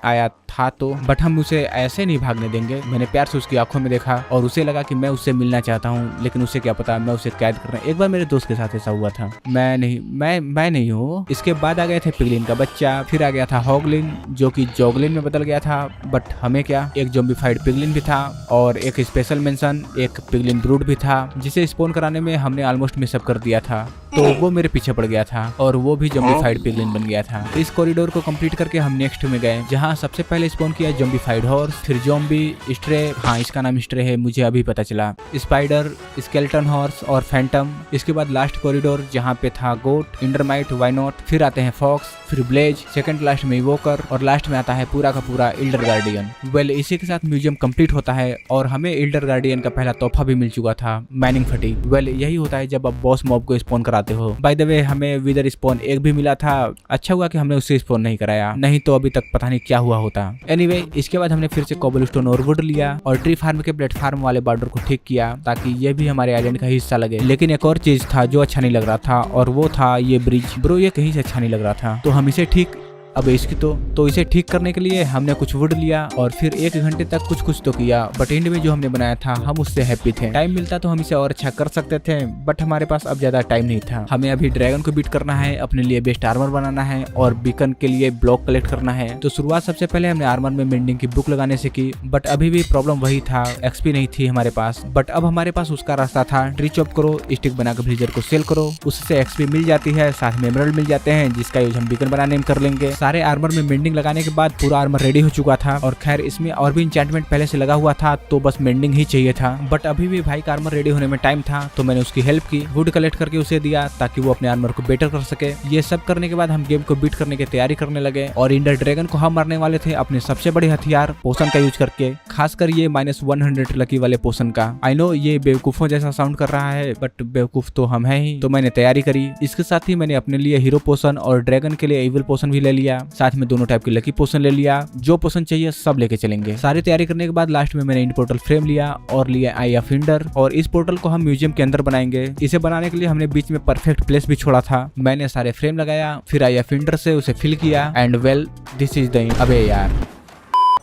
आया था तो, बट हम उसे ऐसे नहीं भागने देंगे। मैंने प्यार से उसकी आंखों में देखा और उसे लगा कि मैं उससे मिलना चाहता हूँ, लेकिन उसे क्या पता मैं उसे कैद कर रहा हूँ। एक बार मेरे दोस्त के साथ ऐसा हुआ था। मैं नहीं हूँ। इसके बाद आ गए थे पिगलिन का बच्चा, फिर आ गया था हॉगलिन जो कि जोगलिन में बदल गया था। बट हमें क्या, एक ज़ॉम्बीफाइड पिगलिन भी था और एक स्पेशल मेंशन, एक पिगलिन ब्रूड भी था जिसे स्पॉन कराने में हमने ऑलमोस्ट मिसअप कर दिया था। तो वो मेरे पीछे पड़ गया था और वो भी ज़ॉम्बीफाइड पिगलिन बन गया था। इस कॉरिडोर को कंप्लीट करके हम नेक्स्ट में गए जहाँ सबसे पहले स्पॉन किया ज़ॉम्बीफाइड हॉर्स, फिर ज़ॉम्बी, स्ट्रे, हाँ इसका नाम स्ट्रे है, मुझे अभी पता चला, स्पाइडर, स्केलेटन हॉर्स और फैंटम। इसके बाद लास्ट कॉरिडोर जहाँ पे था गोट, इंडरमाइट, वाई नॉट, फिर आते हैं फॉक्स, फिर ब्लेज, सेकंड लास्ट में इवोकर और लास्ट में आता है पूरा का पूरा इल्डर गार्डियन। वेल, इसी के साथ म्यूजियम कंप्लीट होता है और हमें इल्डर गार्डियन का पहला तोहफा भी मिल चुका था, माइनिंग फटी। वेल, यही होता है जब आप बॉस मॉब को स्पॉन कराते हो। बाय द वे, हमें विदर स्पॉन एक भी मिला था। अच्छा हुआ कि हमने उसे स्पॉन नहीं कराया, नहीं तो अभी तक पता नहीं क्या हुआ होता। एनीवे, इसके बाद हमने फिर से कोबलस्टोन और वुड लिया और ट्री फार्म के प्लेटफार्म वाले बॉर्डर को ठीक किया ताकि ये भी हमारे आइलैंड का हिस्सा लगे। लेकिन एक और चीज था जो अच्छा नहीं लग रहा था और वो था ये ब्रिज। ब्रो, ये कहीं से अच्छा नहीं लग रहा था, तो हम इसे ठीक, अब इसकी तो इसे ठीक करने के लिए हमने कुछ वुड लिया और फिर 1 घंटे तक कुछ तो किया। बट एंड में जो हमने बनाया था हम उससे हैप्पी थे। टाइम मिलता तो हम इसे और अच्छा कर सकते थे, बट हमारे पास अब ज्यादा टाइम नहीं था। हमें अभी ड्रैगन को बीट करना है, अपने लिए बेस्ट आर्मर बनाना है और बीकन के लिए ब्लॉक कलेक्ट करना है। तो शुरुआत सबसे पहले हमने आर्मर में मेंडिंग की बुक लगाने से की, बट अभी भी प्रॉब्लम वही था, एक्सपी नहीं थी हमारे पास। बट अब हमारे पास उसका रास्ता था, ट्री चॉप करो, स्टिक बनाकर विलेजर को सेल करो, उससे एक्सपी मिल जाती है, साथ में एमराल्ड मिल जाते हैं जिसका यूज हम बीकन बनाने में कर लेंगे। सारे आर्मर में मेंडिंग लगाने के बाद पूरा आर्मर रेडी हो चुका था और खैर इसमें और भी इंचेंटमेंट पहले से लगा हुआ था, तो बस मेंडिंग ही चाहिए था। बट अभी भी भाई का आर्मर रेडी होने में टाइम था, तो मैंने उसकी हेल्प की, वुड कलेक्ट करके उसे दिया ताकि वो अपने आर्मर को बेटर कर सके। ये सब करने के बाद हम गेम को बीट करने की तैयारी करने लगे और इंडर ड्रैगन को हम मारने वाले थे अपने सबसे बड़े हथियार पोशन का यूज करके, खासकर ये -100 लकी वाले पोशन का। आई नो ये बेवकूफों जैसा साउंड कर रहा है, बट बेवकूफ तो हम है ही। तो मैंने तैयारी करी। इसके साथ ही मैंने अपने लिए हीरो पोशन और ड्रैगन के लिए इविल पोशन भी ले लिया, साथ में दोनों टाइप की लकी पोशन ले लिया। जो पोशन चाहिए सब लेके चलेंगे। सारी तैयारी करने के बाद लास्ट में मैंने इन पोर्टल फ्रेम लिया और लिया आई ऑफ इंडर और इस पोर्टल को हम म्यूजियम के अंदर बनाएंगे। इसे बनाने के लिए हमने बीच में परफेक्ट प्लेस भी छोड़ा था। मैंने सारे फ्रेम लगाया, फिर आई ऑफ इंडर से उसे फिल किया and well this is the, अबे यार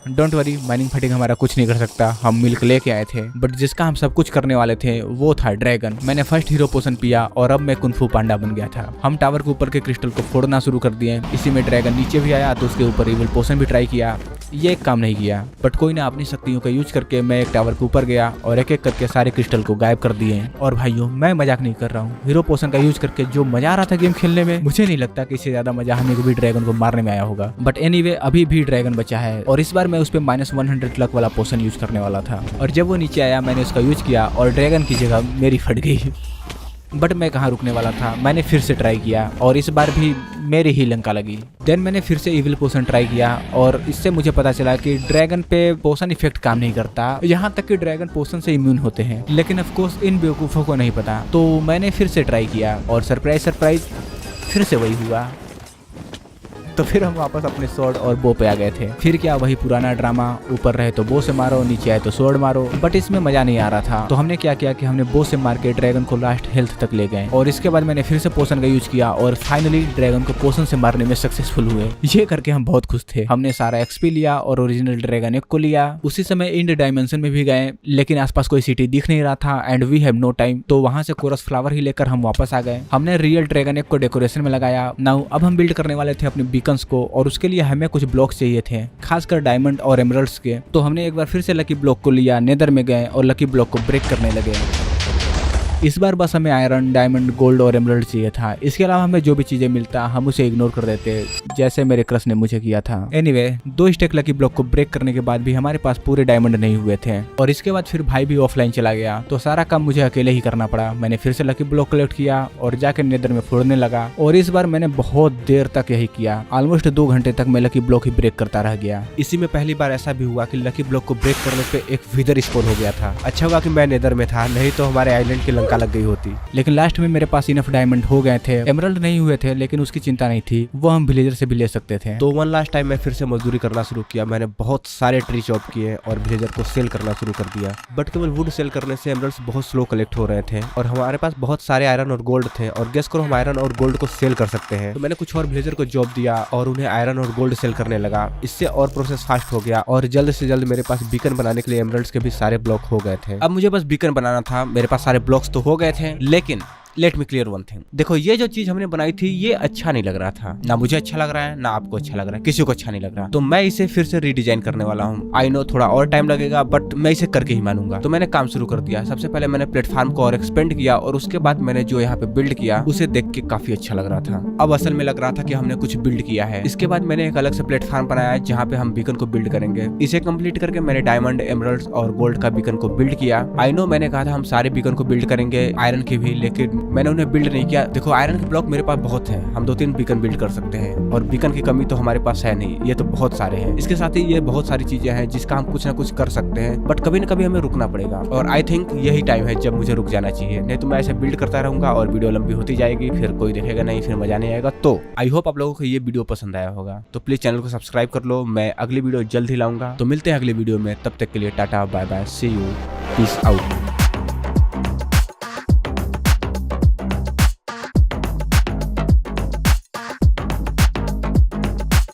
डोंट वरी, माइनिंग फटिंग हमारा कुछ नहीं कर सकता, हम मिल्क लेके आए थे। बट जिसका हम सब कुछ करने वाले थे वो था ड्रैगन। मैंने फर्स्ट हीरो पोशन पिया और अब मैं कुंफू पांडा बन गया था। हम टावर के ऊपर के क्रिस्टल को फोड़ना शुरू कर दिए। इसी में ड्रैगन नीचे भी आया तो उसके ऊपर इविल पोशन भी ट्राई किया, ये एक काम नहीं किया। बट कोई ना, अपनी शक्तियों का यूज करके मैं एक टावर के ऊपर गया और एक एक करके सारे क्रिस्टल को गायब कर दिए। और भाइयों, मैं मजाक नहीं कर रहा हूँ, हीरो पोशन का यूज करके जो मजा आ रहा था गेम खेलने में, मुझे नहीं लगता कि इससे ज्यादा मजा हमें भी ड्रैगन को मारने में आया होगा। बट एनीवे, अभी भी ड्रैगन बचा है और इस बार मैं उस पर -100 लक वाला पोशन यूज करने वाला था। और जब वो नीचे आया मैंने उसका यूज किया और ड्रैगन की जगह मेरी फट गई। बट मैं कहाँ रुकने वाला था, मैंने फिर से ट्राई किया और इस बार भी मेरी ही लंका लगी। देन मैंने फिर से इविल पोशन ट्राई किया और इससे मुझे पता चला कि ड्रैगन पे पोशन इफेक्ट काम नहीं करता, यहाँ तक कि ड्रैगन पोशन से इम्यून होते हैं। लेकिन ऑफ कोर्स इन बेवकूफ़ों को नहीं पता, तो मैंने फिर से ट्राई किया और सरप्राइज फिर से वही हुआ। तो फिर हम वापस अपने स्वॉर्ड और बो पे आ गए थे। फिर क्या, वही पुराना ड्रामा, ऊपर रहे तो बो से मारो, नीचे आए तो स्वॉर्ड मारो। बट इसमें मजा नहीं आ रहा था, तो हमने क्या किया कि हमने बो से मार के ड्रैगन को लास्ट हेल्थ तक ले गए और इसके बाद मैंने फिर से पोशन का यूज किया और फाइनली ड्रैगन को पोशन से मारने में सक्सेसफुल हुए। ये करके हम बहुत खुश थे। हमने सारा एक्सपी लिया और ओरिजिनल ड्रैगन एक को लिया। उसी समय इंड डायमेंशन में भी गए, लेकिन आसपास कोई सिटी दिख नहीं रहा था and we have no time, तो वहां से कोरस फ्लावर ही लेकर हम वापस आ गए। हमने रियल ड्रैगन एक को डेकोरेशन में लगाया। नाउ अब हम बिल्ड करने वाले थे अपने बीकन्स को, और उसके लिए हमें कुछ ब्लॉक चाहिए थे, खासकर डायमंड और एमरल्ड्स के। तो हमने एक बार फिर से लकी ब्लॉक को लिया, नेदर में गए और लकी ब्लॉक को ब्रेक करने लगे। इस बार बस हमें आयरन, डायमंड, गोल्ड और एमरल्ड चाहिए था। इसके अलावा हमें जो भी चीजें मिलता हम उसे इग्नोर कर देते, जैसे मेरे क्रश ने मुझे किया था। एनीवे, 2 स्टेक लकी ब्लॉक को ब्रेक करने के बाद भी हमारे पास पूरे डायमंड नहीं हुए थे, और इसके बाद फिर भाई भी ऑफलाइन चला गया, तो सारा काम मुझे अकेले ही करना पड़ा। मैंने फिर से लकी ब्लॉक कलेक्ट किया और जाकर नेदर में फोड़ने लगा, और इस बार मैंने बहुत देर तक यही किया। ऑलमोस्ट 2 घंटे तक मैं लकी ब्लॉक ही ब्रेक करता रह गया। इसी में पहली बार ऐसा भी हुआ कि लकी ब्लॉक को ब्रेक करने पे एक विदर स्पॉन हो गया था। अच्छा हुआ कि मैं नेदर में था, नहीं तो हमारे आइलैंड की लंका लग गई होती। लेकिन लास्ट में मेरे पास इनफ डायमंड हो गए थे। एमरल्ड नहीं हुए थे, लेकिन उसकी चिंता नहीं थी, वो हम विलेजर से भी ले सकते थे। तो वन लास्ट टाइम मैं फिर से मजदूरी करना शुरू किया। मैंने बहुत सारे ट्री चॉप किए और विलेजर को सेल करना शुरू कर दिया। बट केवल वुड सेल करने से एमरल्ड्स बहुत स्लो कलेक्ट हो रहे थे, और हमारे पास बहुत सारे आयरन और गोल्ड थे, और गेस करो हम आयरन और गोल्ड को सेल कर सकते हैं। तो मैंने कुछ और विलेजर को जॉब दिया और उन्हें आयरन और गोल्ड सेल करने लगा। इससे और प्रोसेस फास्ट हो गया, और जल्द से जल्द मेरे पास बीकन बनाने के लिए एमरल्ड्स के भी सारे ब्लॉक हो गए थे। अब मुझे बस बीकन बनाना था। मेरे पास सारे ब्लॉक्स तो हो गए थे, लेकिन let me clear one thing. देखो, ये जो चीज हमने बनाई थी ये अच्छा नहीं लग रहा था, ना मुझे अच्छा लग रहा है, ना आपको अच्छा लग रहा है, किसी को अच्छा नहीं लग रहा। तो मैं इसे फिर से रीडिजाइन करने वाला हूँ। आई नो थोड़ा और टाइम लगेगा, बट मैं इसे करके ही मानूंगा। तो मैंने काम शुरू कर दिया। सबसे पहले मैंने प्लेटफॉर्म को और एक्सपेंड किया, और उसके बाद मैंने जो यहाँ पे बिल्ड किया उसे देख के काफी अच्छा लग रहा था। अब असल में लग रहा था कि हमने कुछ बिल्ड किया है। इसके बाद मैंने एक अलग से प्लेटफॉर्म बनाया जहाँ पे हम बीकन को बिल्ड करेंगे। इसे कंप्लीट करके मैंने डायमंड, एमरल्ड्स और गोल्ड का बीकन को बिल्ड किया। आई नो मैंने कहा था हम सारे बीकन को बिल्ड करेंगे, आयरन के भी, लेकिन मैंने उन्हें बिल्ड नहीं किया। देखो, आयरन के ब्लॉक मेरे पास बहुत है, हम 2-3 बीकन बिल्ड कर सकते हैं, और बीकन की कमी तो हमारे पास है नहीं, ये तो बहुत सारे हैं। इसके साथ ही ये बहुत सारी चीजें हैं जिसका हम कुछ ना कुछ कर सकते हैं, बट कभी ना कभी हमें रुकना पड़ेगा, और आई थिंक यही टाइम है जब मुझे रुक जाना चाहिए। नहीं तो मैं ऐसे बिल्ड करता रहूंगा और वीडियो लंबी होती जाएगी, फिर कोई देखेगा नहीं, फिर मजा नहीं आएगा। तो आई होप आप लोगों को ये वीडियो पसंद आया होगा, तो प्लीज चैनल को सब्सक्राइब कर लो। मैं अगली वीडियो जल्द ही लाऊंगा, तो मिलते हैं अगली वीडियो में। तब तक के लिए tata, bye bye, see you, peace out.